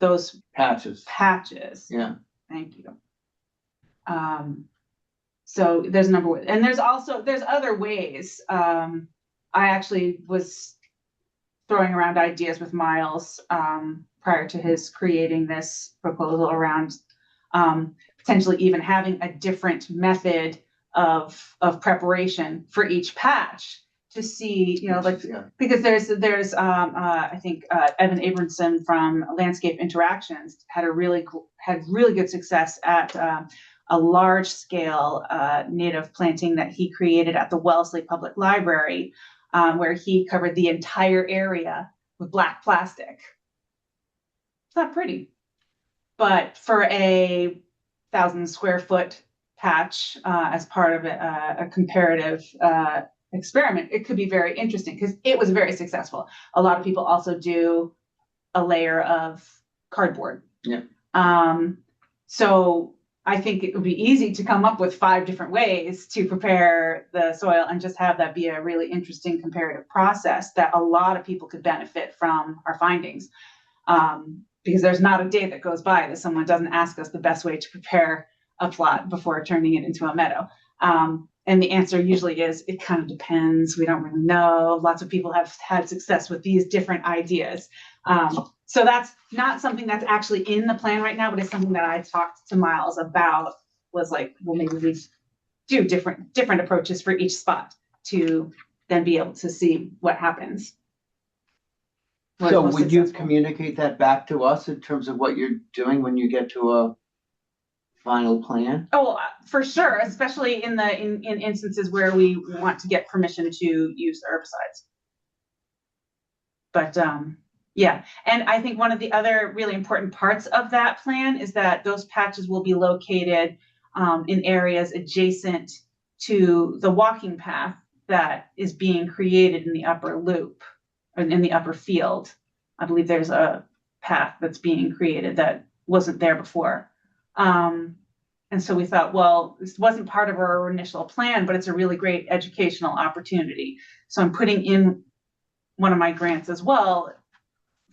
those patches. Yeah. Thank you. So there's number one, and there's other ways. I actually was throwing around ideas with Miles prior to his creating this proposal around potentially even having a different method of preparation for each patch to see, because there's I think Evan Abramson from Landscape Interactions had really good success at a large scale native planting that he created at the Wellesley Public Library, where he covered the entire area with black plastic. It's not pretty, but for a 1,000 square foot patch as part of a comparative experiment, it could be very interesting because it was very successful. A lot of people also do a layer of cardboard. Yeah. So I think it would be easy to come up with 5 different ways to prepare the soil and just have that be a really interesting comparative process that a lot of people could benefit from our findings. Because there's not a day that goes by that someone doesn't ask us the best way to prepare a plot before turning it into a meadow. And the answer usually is, it kind of depends. We don't really know. Lots of people have had success with these different ideas. So that's not something that's actually in the plan right now, but it's something that I talked to Miles about, was like, well, maybe we do different approaches for each spot to then be able to see what happens. So would you communicate that back to us in terms of what you're doing when you get to a final plan? Oh, for sure, especially in instances where we want to get permission to use the herbicides. But yeah, and I think one of the other really important parts of that plan is that those patches will be located in areas adjacent to the walking path that is being created in the upper loop, or in the upper field. I believe there's a path that's being created that wasn't there before. And so we thought, well, this wasn't part of our initial plan, but it's a really great educational opportunity. So I'm putting in one of my grants as well,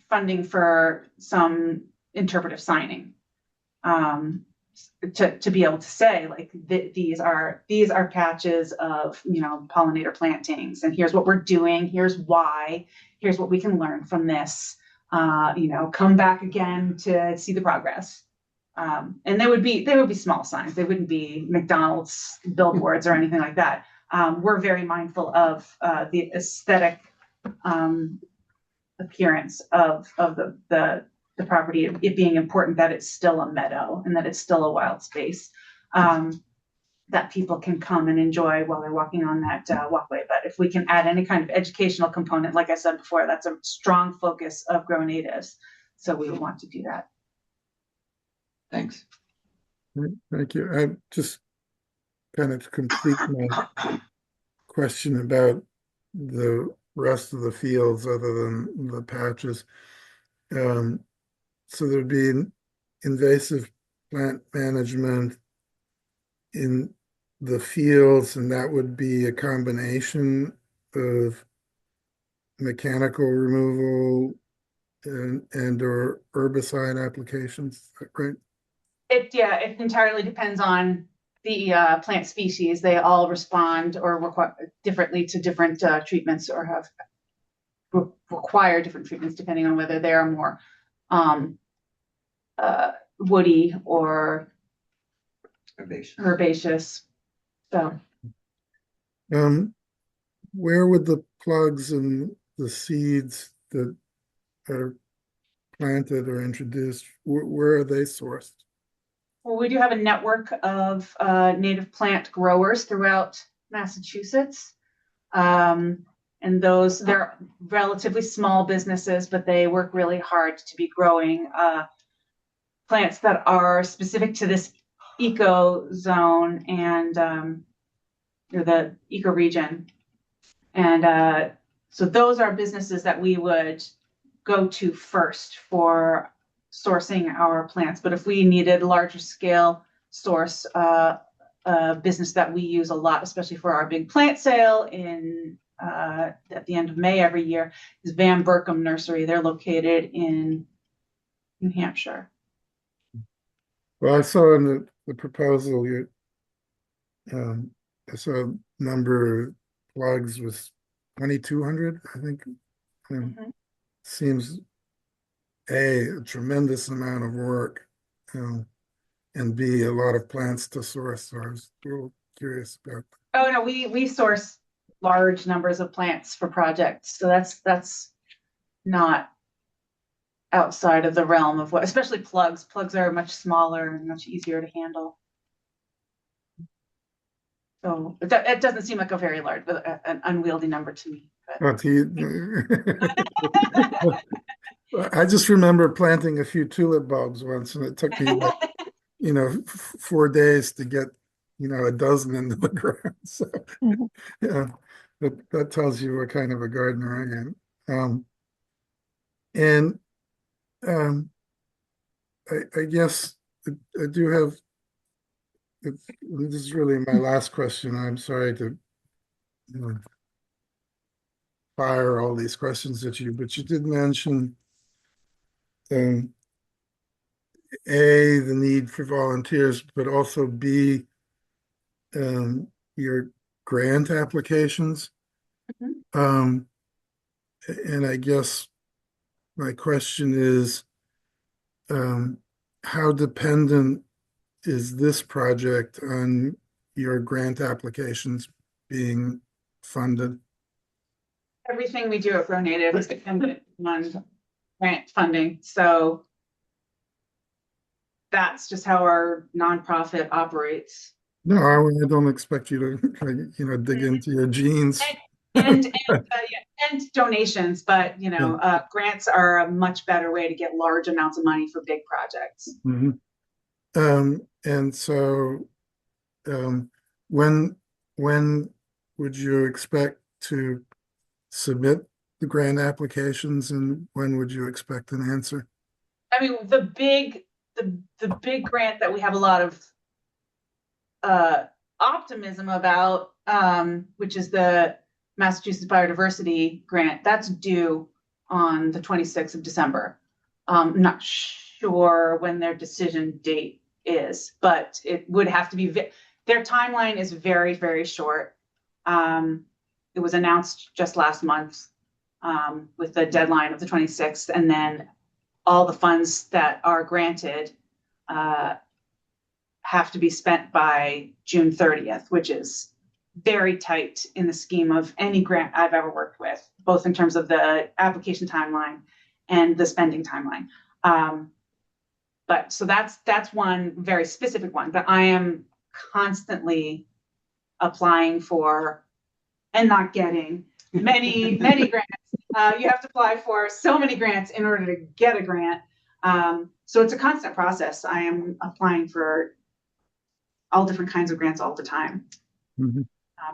funding for some interpretive signing, to be able to say, like, these are patches of, pollinator plantings, and here's what we're doing, here's why, here's what we can learn from this, come back again to see the progress. And they would be small signs. They wouldn't be McDonald's billboards or anything like that. We're very mindful of the aesthetic appearance of the property, it being important that it's still a meadow and that it's still a wild space that people can come and enjoy while they're walking on that walkway. But if we can add any kind of educational component, like I said before, that's a strong focus of Grow Natives. So we would want to do that. Thanks. Thank you. I just kind of to complete my question about the rest of the fields other than the patches. So there'd be invasive plant management in the fields, and that would be a combination of mechanical removal and or herbicide applications, is that right? It entirely depends on the plant species. They all respond or require differently to different treatments, or have require different treatments depending on whether they are more woody or herbaceous. So, where would the plugs and the seeds that are planted or introduced, where are they sourced? well, we do have a network of native plant growers throughout Massachusetts. And they're relatively small businesses, but they work really hard to be growing plants that are specific to this eco zone and or the eco region. And so those are businesses that we would go to first for sourcing our plants. But if we needed a larger scale source, a business that we use a lot, especially for our big plant sale in at the end of May every year, is Van Berkom Nursery. They're located in New Hampshire. Well, I saw in the proposal, I saw a number of plugs was 2,200, I think. Seems a tremendous amount of work, and B, a lot of plants to source. So I was a little curious about that. Oh no, we source large numbers of plants for projects, so that's not outside of the realm of what, especially plugs. Plugs are much smaller and much easier to handle. So it doesn't seem like a very large, an unwieldy number to me. But. I just remember planting a few tulip bulbs once, and it took me, 4 days to get, a dozen into the ground. So, yeah, that tells you what kind of a gardener I am. I guess I do have. This is really my last question. I'm sorry to fire all these questions at you, but you did mention A, the need for volunteers, but also B, your grant applications. And I guess my question is, how dependent is this project on your grant applications being funded? Everything we do at Grow Native is dependent on grant funding. So that's just how our nonprofit operates. No, I don't expect you to, dig into your genes. And donations, but grants are a much better way to get large amounts of money for big projects. And so, when would you expect to submit the grant applications, and when would you expect an answer? I mean, the big grant that we have a lot of optimism about, which is the Massachusetts Biodiversity Grant, that's due on the 26th of December. I'm not sure when their decision date is, but it would have to be, their timeline is very, very short. It was announced just last month with the deadline of the 26th, and then all the funds that are granted have to be spent by June 30th, which is very tight in the scheme of any grant I've ever worked with, both in terms of the application timeline and the spending timeline. But so that's one very specific one, but I am constantly applying for and not getting many grants. You have to apply for so many grants in order to get a grant. So it's a constant process. I am applying for all different kinds of grants all the time. Mm-hmm.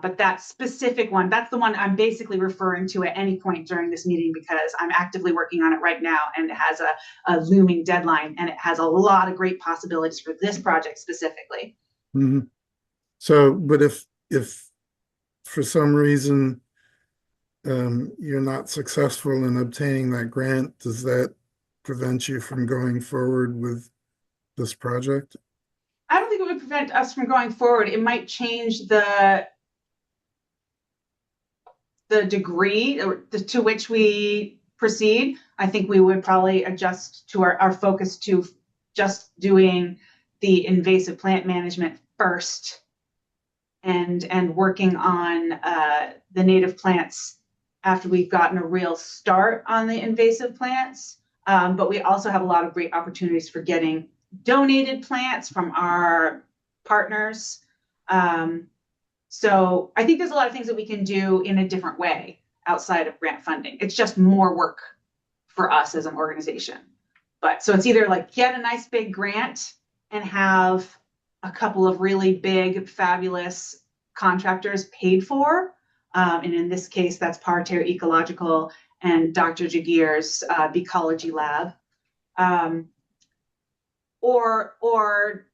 But that specific one, that's the one I'm basically referring to at any point during this meeting, because I'm actively working on it right now, and it has a looming deadline, and it has a lot of great possibilities for this project specifically. Mm-hmm. So, but if for some reason you're not successful in obtaining that grant, does that prevent you from going forward with this project? I don't think it would prevent us from going forward. It might change the degree to which we proceed. I think we would probably adjust to our focus to just doing the invasive plant management first, and working on the native plants after we've gotten a real start on the invasive plants. But we also have a lot of great opportunities for getting donated plants from our partners. So I think there's a lot of things that we can do in a different way outside of grant funding. It's just more work for us as an organization. But so it's either like get a nice big grant and have a couple of really big, fabulous contractors paid for. And in this case, that's Parterre Ecological and Dr. Jagir's Ecology Lab. Or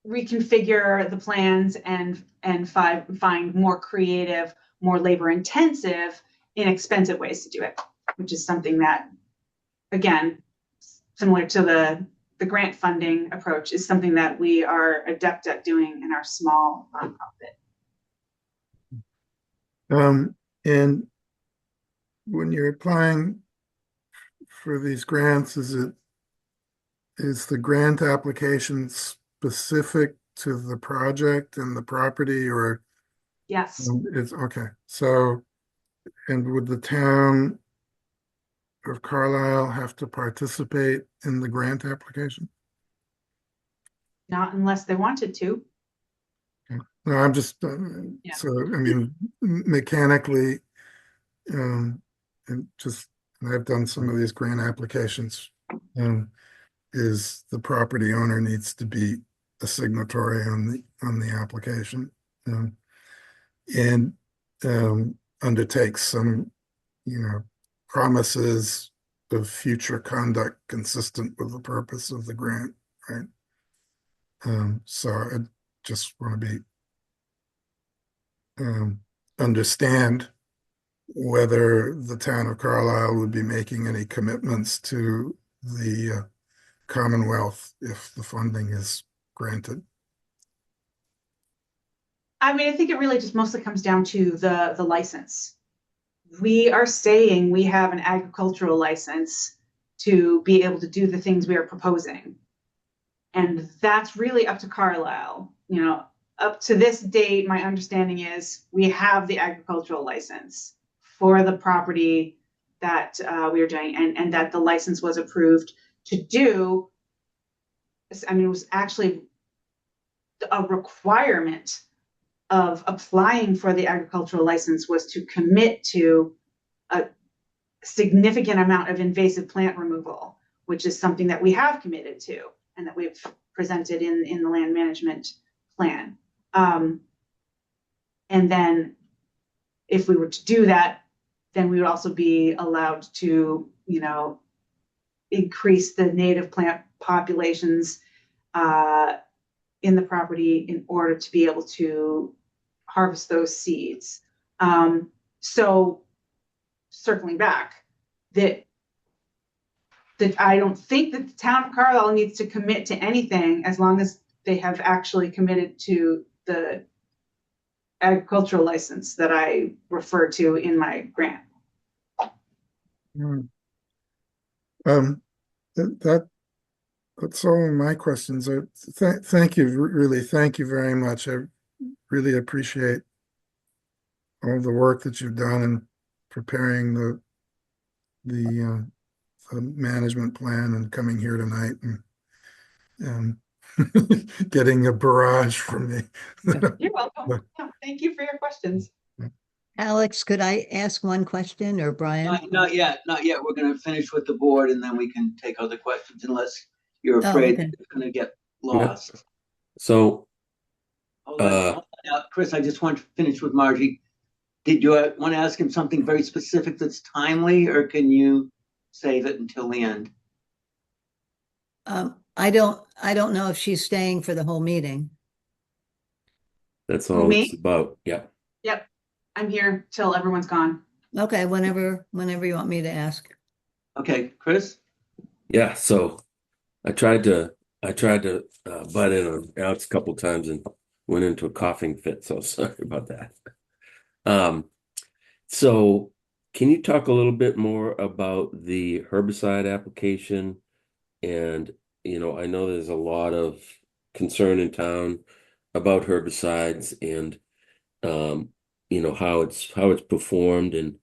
reconfigure the plans and find more creative, more labor intensive, inexpensive ways to do it, which is something that, again, similar to the grant funding approach, is something that we are adept at doing in our small nonprofit. And when you're applying for these grants, is the grant application specific to the project and the property, or? Yes. It's okay. So, and would the town of Carlisle have to participate in the grant application? Not unless they wanted to. Okay. No, I'm just, Yeah. so, I mean, mechanically, and I've done some of these grant applications, is the property owner needs to be a signatory on the application, and undertakes some, promises of future conduct consistent with the purpose of the grant, right? So I just want to be understand whether the town of Carlisle would be making any commitments to the Commonwealth if the funding is granted. I mean, I think it really just mostly comes down to the license. We are saying we have an agricultural license to be able to do the things we are proposing. And that's really up to Carlisle. Up to this date, my understanding is we have the agricultural license for the property that we are doing, and that the license was approved to do. I mean, it was actually a requirement of applying for the agricultural license was to commit to a significant amount of invasive plant removal, which is something that we have committed to and that we've presented in the land management plan. And then if we were to do that, then we would also be allowed to, increase the native plant populations in the property in order to be able to harvest those seeds. So circling back, that I don't think that the town of Carlisle needs to commit to anything as long as they have actually committed to the agricultural license that I refer to in my grant. That's all my questions. Thank you, really. Thank you very much. I really appreciate all the work that you've done in preparing the management plan and coming here tonight and getting a barrage from me. You're welcome. Yeah, thank you for your questions. Alex, could I ask one question, or Brian? Not yet, not yet. We're gonna finish with the board and then we can take other questions unless you're Oh, afraid okay. it's gonna get lost. So, Hold on now, Chris, I just want to finish with Margie. Did you want to ask him something very specific that's timely, or can you save it until the end? I don't know if she's staying for the whole meeting. that's Who, all me? it's about. Yeah. Yep, I'm here till everyone's gone. Okay, whenever you want me to ask. Okay, Chris? Yeah. So I tried to butt in on Alex a couple times and went into a coughing fit. So sorry about that. So can you talk a little bit more about the herbicide application? And, I know there's a lot of concern in town about herbicides and, how it's performed. And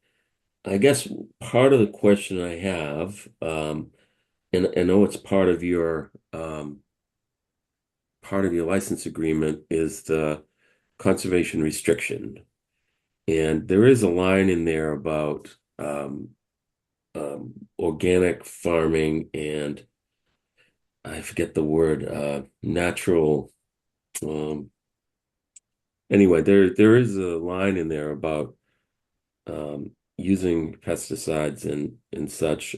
I guess part of the question I have, and I know it's part of your license agreement is the conservation restriction. And there is a line in there about organic farming and I forget the word, natural. Anyway, there is a line in there about using pesticides and such.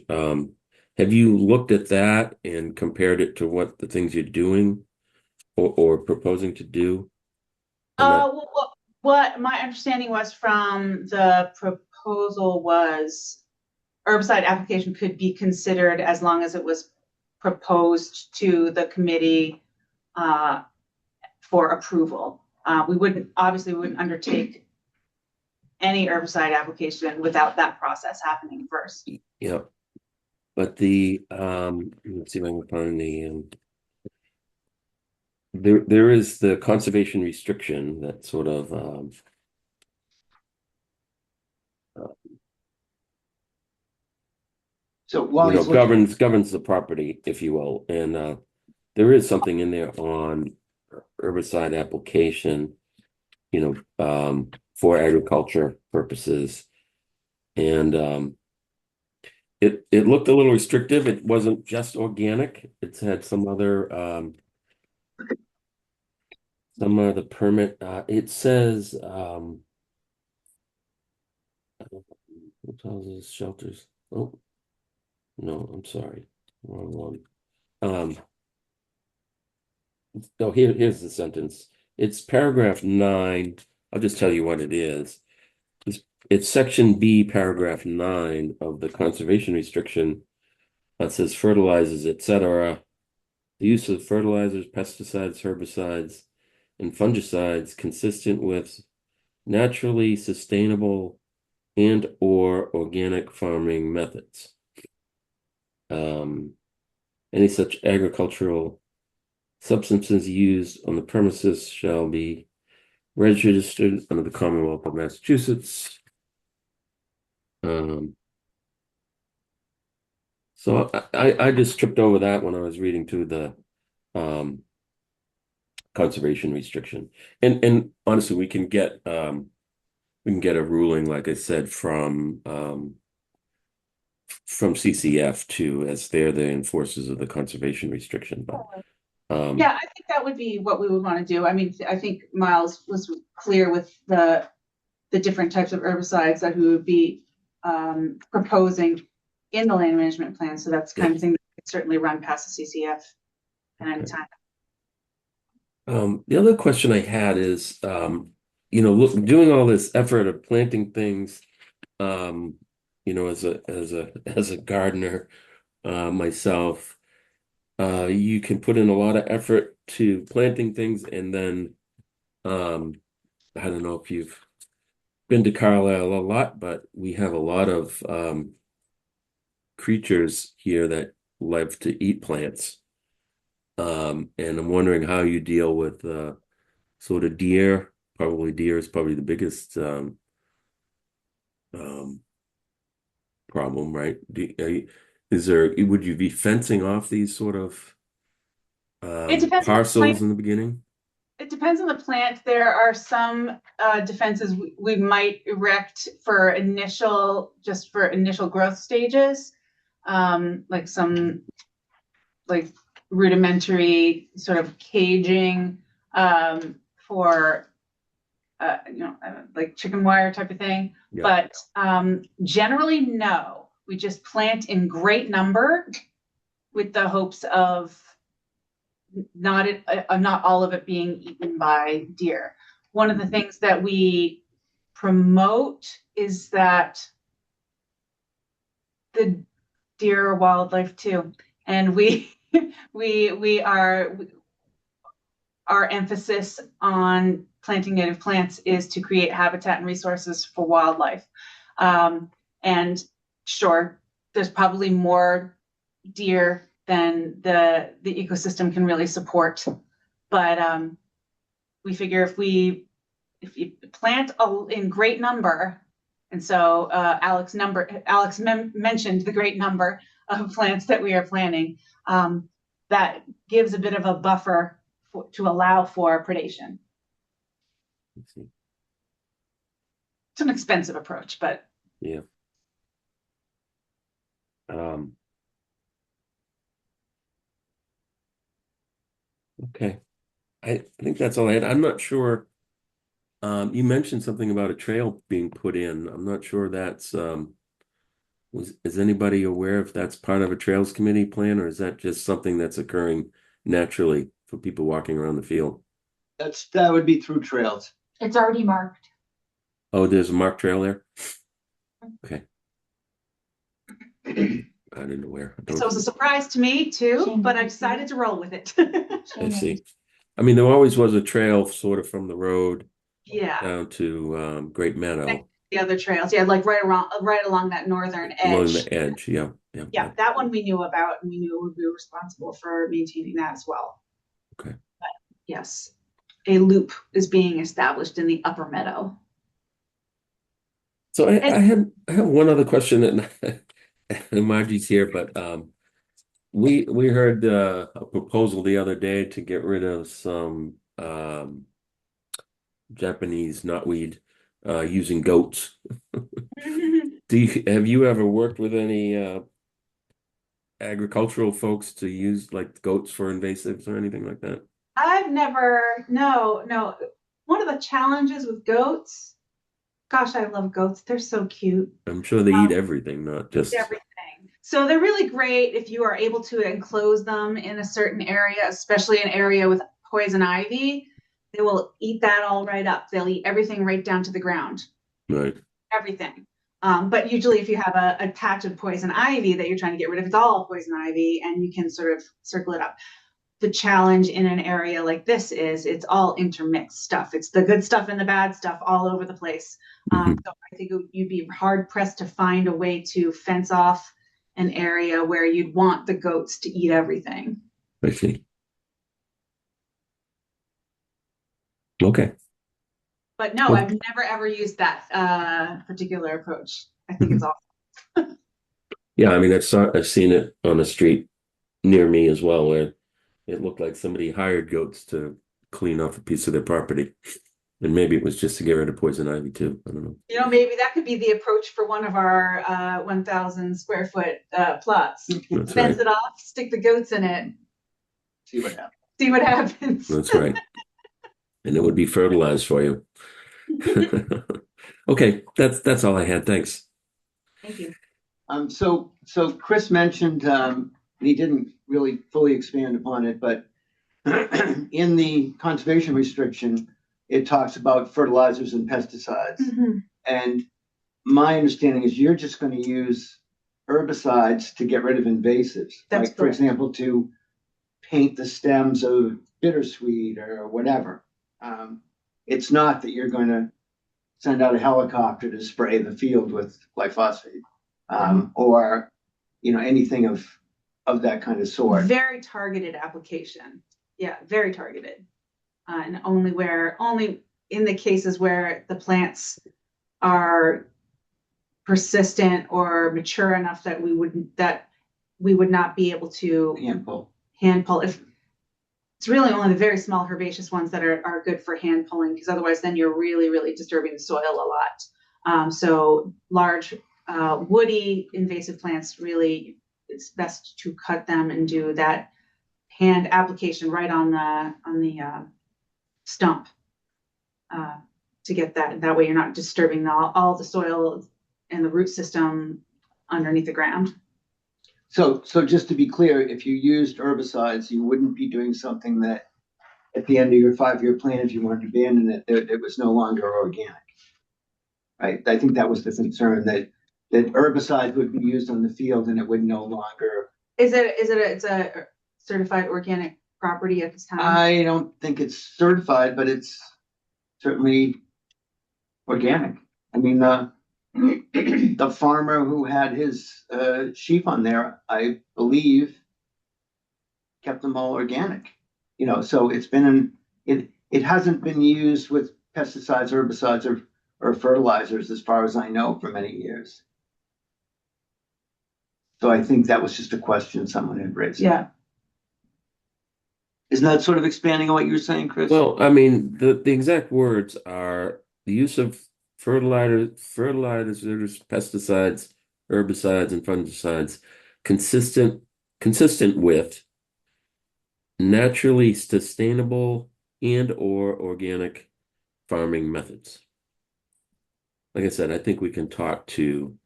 Have you looked at that and compared it to what the things you're doing or proposing to do? What my understanding was from the proposal was herbicide application could be considered as long as it was proposed to the committee for approval. We wouldn't undertake any herbicide application without that process happening first. Yeah. But let's see if I can find there is the conservation restriction that sort of So while he's looking, governs the property, if you will. And there is something in there on herbicide application, for agriculture purposes. And it looked a little restrictive. It wasn't just organic. It's had some other permit. It says houses, shelters. Oh, no, I'm sorry. Wrong one. Here's the sentence. It's paragraph 9. I'll just tell you what it is. It's section B, paragraph 9 of the conservation restriction that says fertilizers, etc. The use of fertilizers, pesticides, herbicides, and fungicides consistent with naturally sustainable and or organic farming methods. Any such agricultural substances used on the premises shall be registered under the Commonwealth of Massachusetts. So I just tripped over that when I was reading through the conservation restriction. And honestly, we can get a ruling, like I said, from CCF too, as they're the enforcers of the conservation restriction. But yeah, I think that would be what we would want to do. I mean, I think Miles was clear with the different types of herbicides that we would be proposing in the land management plan. So that's the kind of thing that could certainly run past the CCF at any time. The other question I had is, doing all this effort of planting things, as a gardener myself, you can put in a lot of effort to planting things, and then I don't know if you've been to Carlisle a lot, but we have a lot of creatures here that love to eat plants. And I'm wondering how you deal with sort of deer probably deer is probably the biggest problem, right? Would you be fencing off these sort of It depends on the parcels plant. in the beginning? It depends on the plant. There are some defenses we might erect for just for initial growth stages, like some like rudimentary sort of caging for like chicken wire type of thing. Yeah. But generally, no. We just plant in great number with the hopes of not all of it being eaten by deer. One of the things that we promote is that the deer are wildlife too, and our emphasis on planting native plants is to create habitat and resources for wildlife. And sure, there's probably more deer than the ecosystem can really support. But we figure if you plant in great number, and so Alex mentioned the great number of plants that we are planting, that gives a bit of a buffer to allow for predation. Let's see. It's an expensive approach, but Yeah. Okay. I think that's all I had. I'm not sure. You mentioned something about a trail being put in. I'm not sure that's is anybody aware if that's part of a trails committee plan, or is that just something that's occurring naturally for people walking around the field? That would be through trails. it's already marked. Oh, there's a marked trail there? Okay. I didn't know where. So it was a surprise to me too, but I decided to roll with it. I see. I mean, there always was a trail sort of from the road Yeah, down to Great Meadow, the other trails, yeah, like right along that northern along edge. the edge. Yeah. Yeah, that one we knew about, and we knew we were responsible for maintaining that as well. Okay. But yes, a loop is being established in the upper meadow. So I have one other question, and Margie's here, but we heard a proposal the other day to get rid of some Japanese knotweed using goats. Have you ever worked with any agricultural folks to use like goats for invasives or anything like that? No. One of the challenges with goats, gosh, I love goats. They're so cute. I'm sure they eat everything, not just Everything. So they're really great if you are able to enclose them in a certain area, especially an area with poison ivy. They will eat that all right up. They'll eat everything right down to the ground. right. Everything. But usually if you have a patch of poison ivy that you're trying to get rid of, it's all poison ivy and you can sort of circle it up. The challenge in an area like this is it's all intermixed stuff. It's the good stuff and the bad stuff all over the place. So I think you'd be hard pressed to find a way to fence off an area where you'd want the goats to eat everything. I see. Okay. But no, I've never ever used that particular approach. I think it's awesome. Yeah, I mean, I've seen it on a street near me as well, where it looked like somebody hired goats to clean off a piece of their property. And maybe it was just to get rid of poison ivy too. I don't know. Maybe that could be the approach for one of our 1,000 square foot plots. That's Fence right. it off, stick the goats in it, See what happens. see what happens. That's right. And it would be fertilized for you. Okay, that's all I had. Thanks. Thank you. So Chris mentioned, he didn't really fully expand upon it, but in the conservation restriction, it talks about fertilizers and pesticides. And my understanding is you're just going to use herbicides to get rid of invasives. That's like, for example, to paint the stems of bittersweet or whatever. It's not that you're going to send out a helicopter to spray the field with glyphosate, or anything of that kind of sort. Very targeted application. Yeah, very targeted. And only in the cases where the plants are persistent or mature enough that we would not be able to hand pull. If it's really only the very small herbaceous ones that are good for hand pulling, because otherwise then you're really, really disturbing the soil a lot. So large woody invasive plants, really, it's best to cut them and do that hand application right on the stump to get that. That way you're not disturbing all the soil and the root system underneath the ground. So just to be clear, if you used herbicides, you wouldn't be doing something that at the end of your 5-year plan, if you wanted to abandon it, it was no longer organic. Right? I think that was the concern, that herbicide would be used on the field and it would no longer. It's a certified organic property at this time? I don't think it's certified, but it's certainly organic. I mean, the farmer who had his sheep on there, I believe, kept them all organic. So it's been it hasn't been used with pesticides, herbicides, or fertilizers, as far as I know, for many years. So I think that was just a question someone had raised. Yeah. Isn't that sort of expanding on what you were saying, Chris? Well, I mean, the exact words are the use of fertilizers, pesticides, herbicides, and fungicides consistent with naturally sustainable and/or organic farming methods. Like I said, I think we can talk to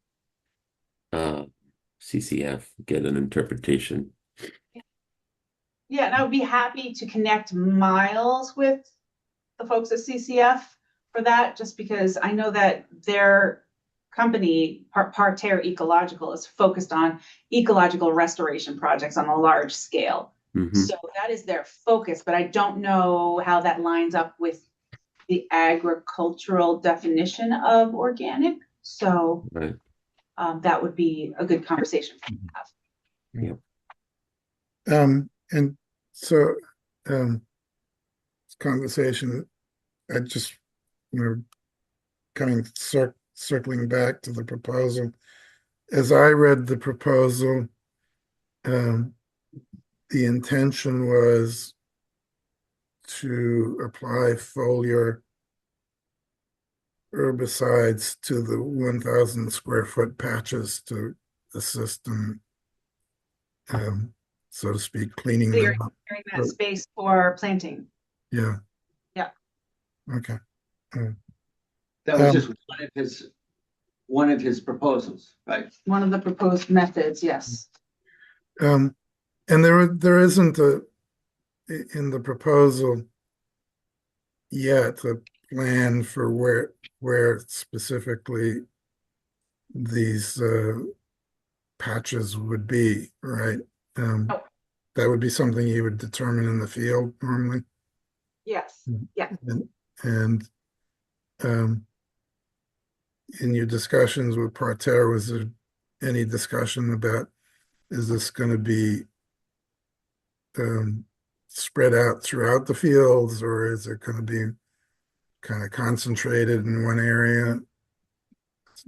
CCF, get an interpretation. Yeah, and I would be happy to connect Miles with the folks at CCF for that, just because I know that their company, Parterre Ecological, is focused on ecological restoration projects on a large scale. Mm-hmm. So that is their focus, but I don't know how that lines up with the agricultural definition of organic. So Right. That would be a good conversation for you to have. Yeah. And so this conversation, I just, circling back to the proposal. As I read the proposal, the intention was to apply foliar herbicides to the 1,000 square foot patches to assist in, so to speak, cleaning them up. Clearing that space for planting. Yeah. Yeah. Okay. That was just one of his proposals, right? One of the proposed methods, yes. And there isn't in the proposal yet a plan for where specifically these patches would be, right? That would be something you would determine in the field normally. Yes. Yeah. And in your discussions with Parterre, was there any discussion about, is this going to be spread out throughout the fields, or is it going to be kind of concentrated in one area?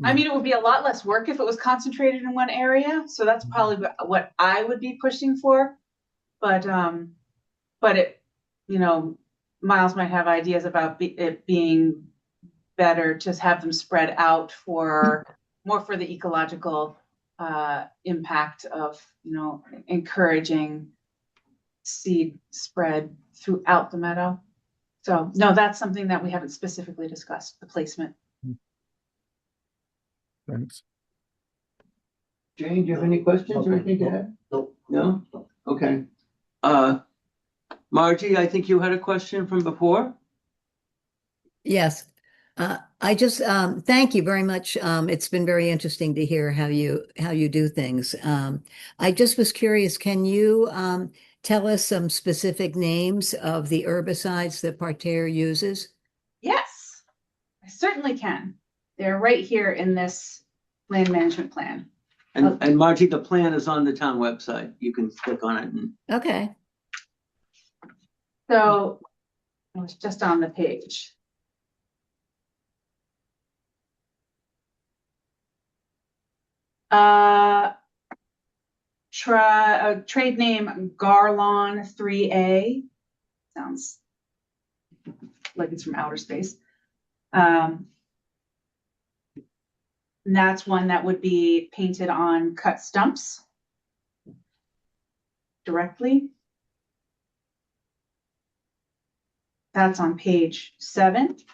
I mean, it would be a lot less work if it was concentrated in one area. So that's probably what I would be pushing for. But it, Miles might have ideas about it being better to have them spread out more for the ecological impact of, encouraging seed spread throughout the meadow. So no, that's something that we haven't specifically discussed, the placement. Thanks. Jane, do you have any questions or anything to add? No? Okay. Margie, I think you had a question from before? Yes. I just thank you very much. It's been very interesting to hear how you do things. I just was curious, can you tell us some specific names of the herbicides that Parterre uses? Yes, I certainly can. They're right here in this land management plan. And Margie, the plan is on the town website. You can click on it. Okay. So it was just on the page. Trade name Garlon 3A. Sounds like it's from outer space. And that's one that would be painted on cut stumps directly. That's on page 7. Is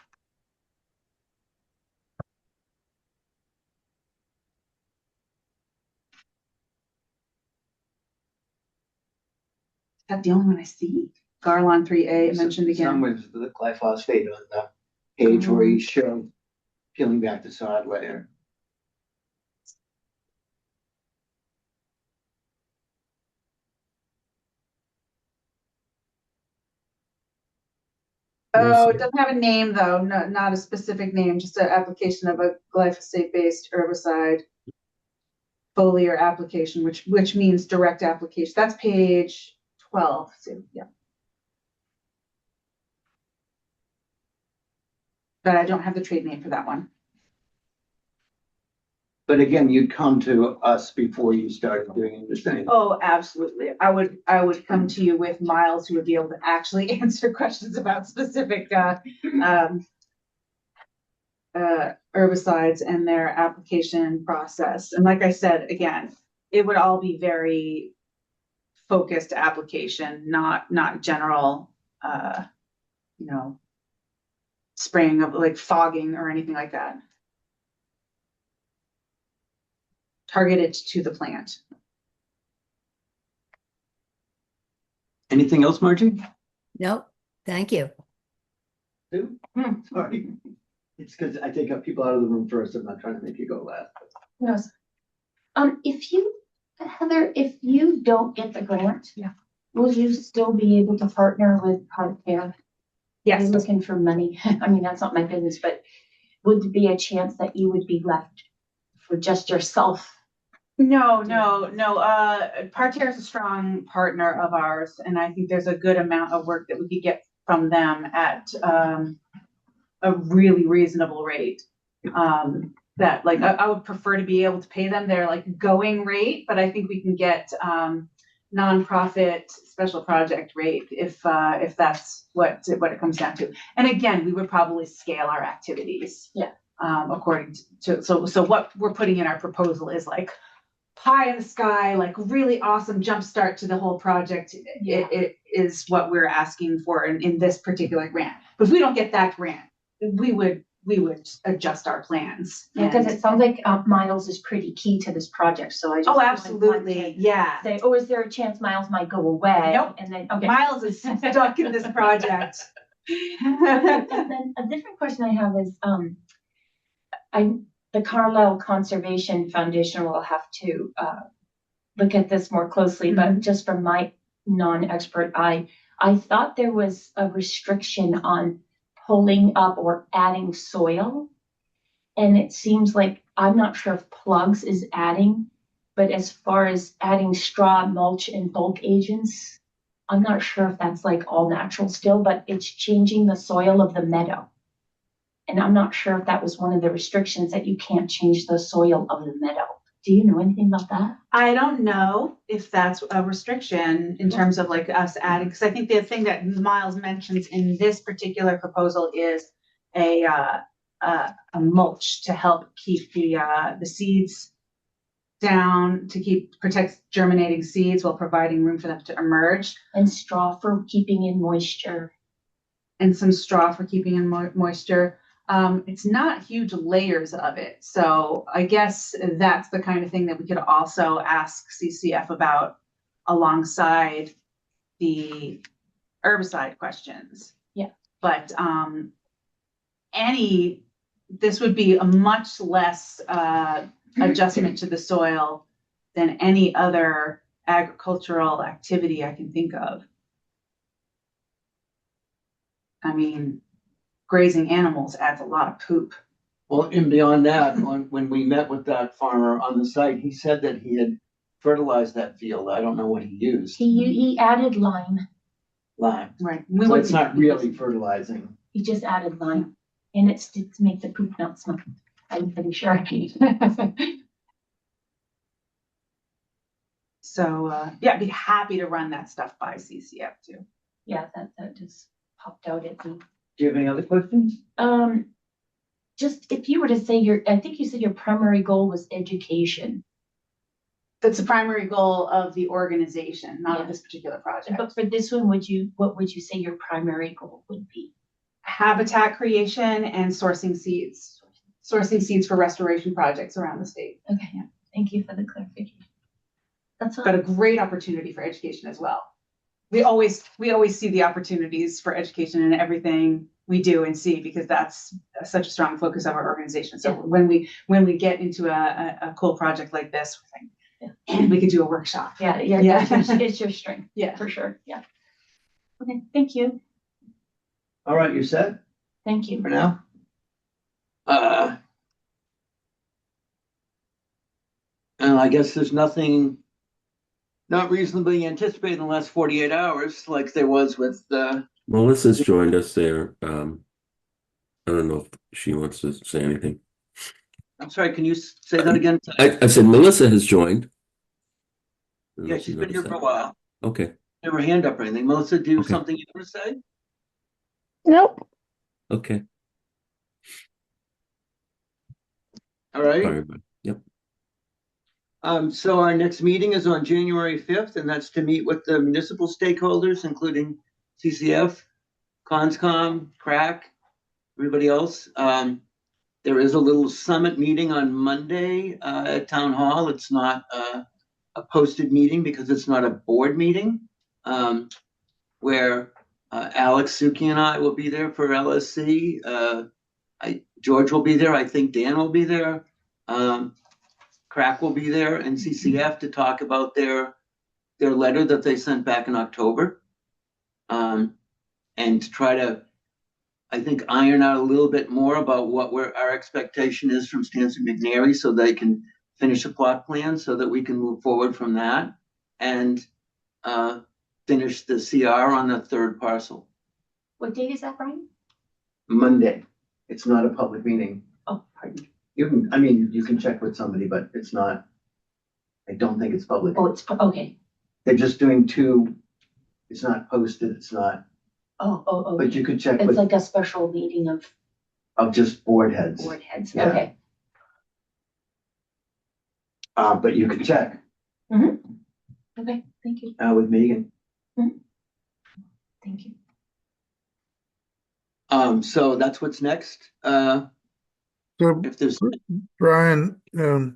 that the only one I see? Garlon 3A mentioned again. Some with the glyphosate on the page where you show peeling back the sod layer. Oh, it doesn't have a name though, not a specific name, just an application of a glyphosate-based herbicide. Foliar application, which means direct application. That's page 12. So, yeah. But I don't have the trade name for that one. But again, you'd come to us before you started doing anything. Oh, absolutely. I would come to you with Miles, who would be able to actually answer questions about specific herbicides and their application process. And like I said, again, it would all be very focused application, not general, spraying of like fogging or anything like that. Targeted to the plant. Anything else, Margie? Nope. Thank you. Sue? Sorry. It's because I take up people out of the room first. I'm not trying to make you go last. Yes. Heather, if you don't get the grant, will you still be able to partner with Parterre? Yes. You're looking for money. I mean, that's not my business, but would there be a chance that you would be left for just yourself? No. Parterre is a strong partner of ours, and I think there's a good amount of work that we could get from them at a really reasonable rate. That like I would prefer to be able to pay them their like going rate, but I think we can get nonprofit special project rate if that's what it comes down to. And again, we would probably scale our activities. Yeah. According to so what we're putting in our proposal is like pie in the sky, like really awesome jump start to the whole project. Yeah. It is what we're asking for in this particular grant. But if we don't get that grant, we would adjust our plans. Because it sounds like Miles is pretty key to this project. So I just absolutely, yeah. Say, oh, is there a chance Miles might go away? Nope. And then okay. Miles is stuck in this project. And then a different question I have is, the Carlisle Conservation Foundation will have to look at this more closely, but just from my non-expert eye, I thought there was a restriction on pulling up or adding soil. And it seems like, I'm not sure if plugs is adding, but as far as adding straw, mulch, and bulk agents, I'm not sure if that's like all natural still, but it's changing the soil of the meadow. And I'm not sure if that was one of the restrictions, that you can't change the soil of the meadow. Do you know anything about that? I don't know if that's a restriction in terms of like us adding, because I think the thing that Miles mentions in this particular proposal is a mulch to help keep the seeds down, to protect germinating seeds while providing room for them to emerge. And straw for keeping in moisture. And some straw for keeping in moisture. It's not huge layers of it. So I guess that's the kind of thing that we could also ask CCF about alongside the herbicide questions. Yeah. But this would be a much less adjustment to the soil than any other agricultural activity I can think of. I mean, grazing animals adds a lot of poop. Well, and beyond that, when we met with that farmer on the site, he said that he had fertilized that field. I don't know what he used. He added lime. Lime. Right. So it's not really fertilizing. He just added lime. And it's to make the poop not smell. I'm pretty sure. So, yeah, I'd be happy to run that stuff by CCF too. Yeah, that just popped out at me. Do you have any other questions? Just if you were to say I think you said your primary goal was education, That's the primary goal of the organization, not of this particular project. but for this one, what would you say your primary goal would be? Habitat creation and sourcing seeds for restoration projects around the state. Okay, yeah, thank you for the clarification. That's all. But a great opportunity for education as well. We always see the opportunities for education in everything we do and see, because that's such a strong focus of our organization. So Yeah. when we get into a cool project like this, we think, we could do a workshop. Yeah, it's your strength. Yeah. For sure. Yeah. Okay, thank you. All right, you're set Thank you. for now? And I guess there's nothing not reasonably anticipated in the last 48 hours, like there was with Melissa's joined us there. I don't know if she wants to say anything. I'm sorry, can you say that again? I said Melissa has joined. I don't know Yeah, if she's you been here noticed for a that. while. Okay. Never hand up or anything. Melissa, do you have Okay. something you want to say? Nope. Okay. All right. Sorry, but yep. So our next meeting is on January 5th, and that's to meet with the municipal stakeholders, including CCF, Conscom, CRAC, everybody else. There is a little summit meeting on Monday at Town Hall. It's not a posted meeting because it's not a board meeting, where Alex, Suki, and I will be there for LSC. George will be there. I think Dan will be there. CRAC will be there, and CCF to talk about their letter that they sent back in October, and to try to, I think, iron out a little bit more about what our expectation is from Stanton McNary, so they can finish a plot plan, so that we can move forward from that and finish the CR on the third parcel. What date is that, Brian? Monday. It's not a public meeting. Oh, pardon. You can check with somebody, but it's not. I don't think it's public. Oh, it's okay. They're just doing two. It's not posted. It's not. Oh. But you could check It's with like a special meeting of just board heads. board heads. Yeah. Okay. But you could check Okay. Thank you. with Megan. Thank you. So that's what's next. So If there's Brian, have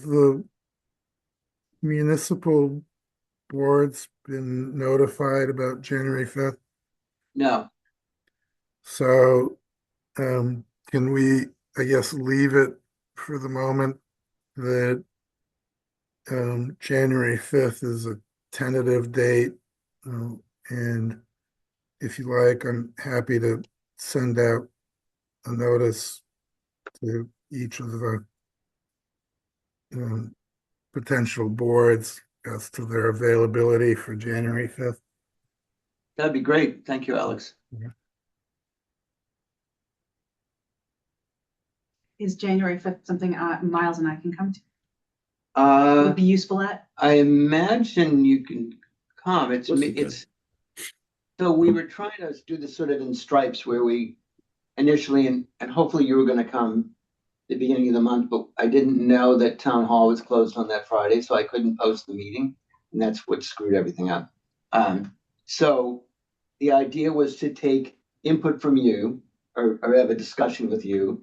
the municipal boards been notified about January 5th? no, So can we, I guess, leave it for the moment that January 5th is a tentative date? And if you like, I'm happy to send out a notice to each of the potential boards as to their availability for January 5th. that'd be great. Thank you, Alex. Is January 5th something Miles and I can come to? Would be useful at? I imagine you can come. Of course you can. So we were trying to do this sort of in stripes, where we initially, and hopefully you were going to come the beginning of the month, but I didn't know that Town Hall was closed on that Friday, so I couldn't post the meeting, and that's what screwed everything up. So the idea was to take input from you, or have a discussion with you,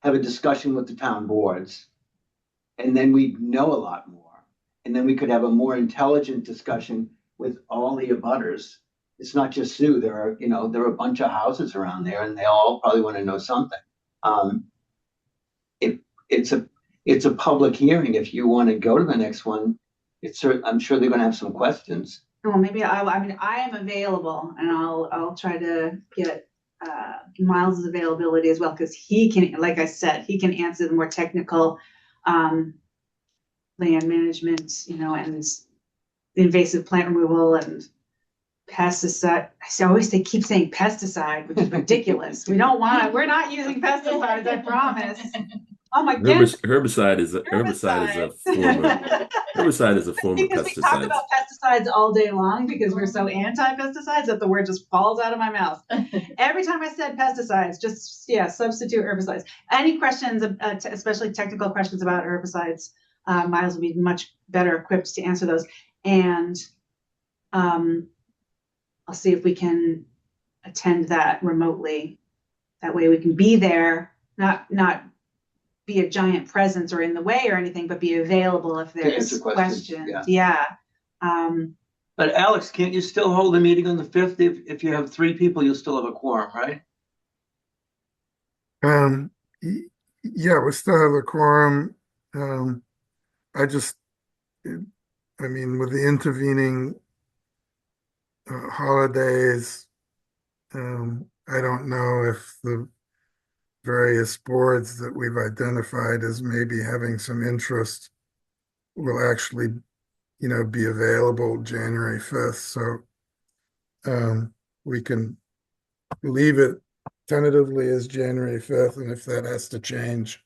have a discussion with the town boards, and then we'd know a lot more. And then we could have a more intelligent discussion with all the abutters. It's not just Sue. There are a bunch of houses around there, and they all probably want to know something. It's a public hearing. If you want to go to the next one, I'm sure they're going to have some questions. Well, maybe I am available, and I'll try to get Miles's availability as well, because he can, like I said, he can answer the more technical land management, and invasive plant removal and pesticide. They keep saying pesticide, which is ridiculous. We're not using pesticides, I promise. Oh my goodness. Herbicide is a form of Herbicide. Because we talk pesticide. about pesticides all day long because we're so anti-pesticides that the word just falls out of my mouth. Every time I said pesticides, just substitute herbicides. Any questions, especially technical questions about herbicides, Miles will be much better equipped to answer those. And I'll see if we can attend that remotely. That way we can be there, not be a giant presence or in the way or anything, but be available if there's answer questions. yeah. But Alex, can't you still hold a meeting on the 5th? If you have 3 people, you'll still have a quorum, right? Yeah, we still have a quorum. I mean, with the intervening holidays, I don't know if the various boards that we've identified as maybe having some interest will actually, be available January 5th. So we can leave it tentatively as January 5th, and if that has to change,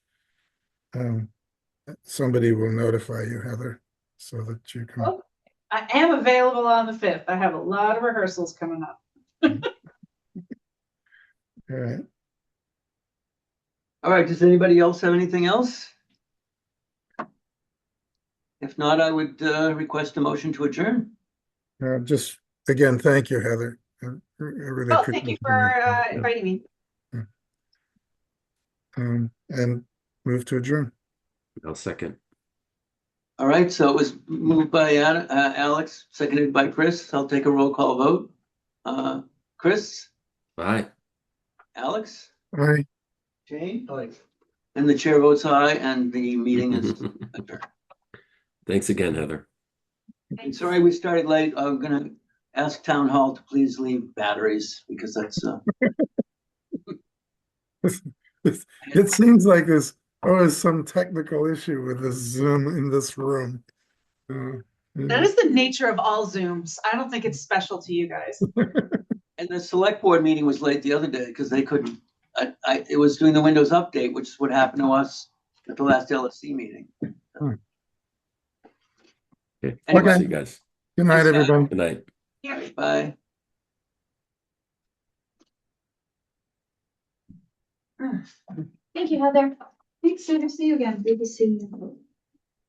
somebody will notify you, Heather, so that you can. Oh, I am available on the 5th. I have a lot of rehearsals coming up. All right. All right, does anybody else have anything else? If not, I would request a motion to adjourn. Just again, thank you, Heather. I really Thank you for inviting me. and move to adjourn. I'll second. All right, so it was moved by Alex, seconded by Chris. I'll take a roll call vote. Chris? Aye. Alex? Aye. Jane? Aye. And the chair votes aye, and the meeting is adjourned. Thanks again, Heather. And sorry we started late. I'm going to ask Town Hall to please leave batteries because that's. It seems like there's always some technical issue with this Zoom in this room. That is the nature of all Zooms. I don't think it's special to you guys. And the select board meeting was late the other day because they couldn't. It was doing the Windows update, which is what happened to us at the last LSC meeting. Okay. Anyway. See you guys. Good night, Thanks, everybody. Good night. Yeah. Bye. Thank you, Heather. Thanks, good to see you again. Good to see you.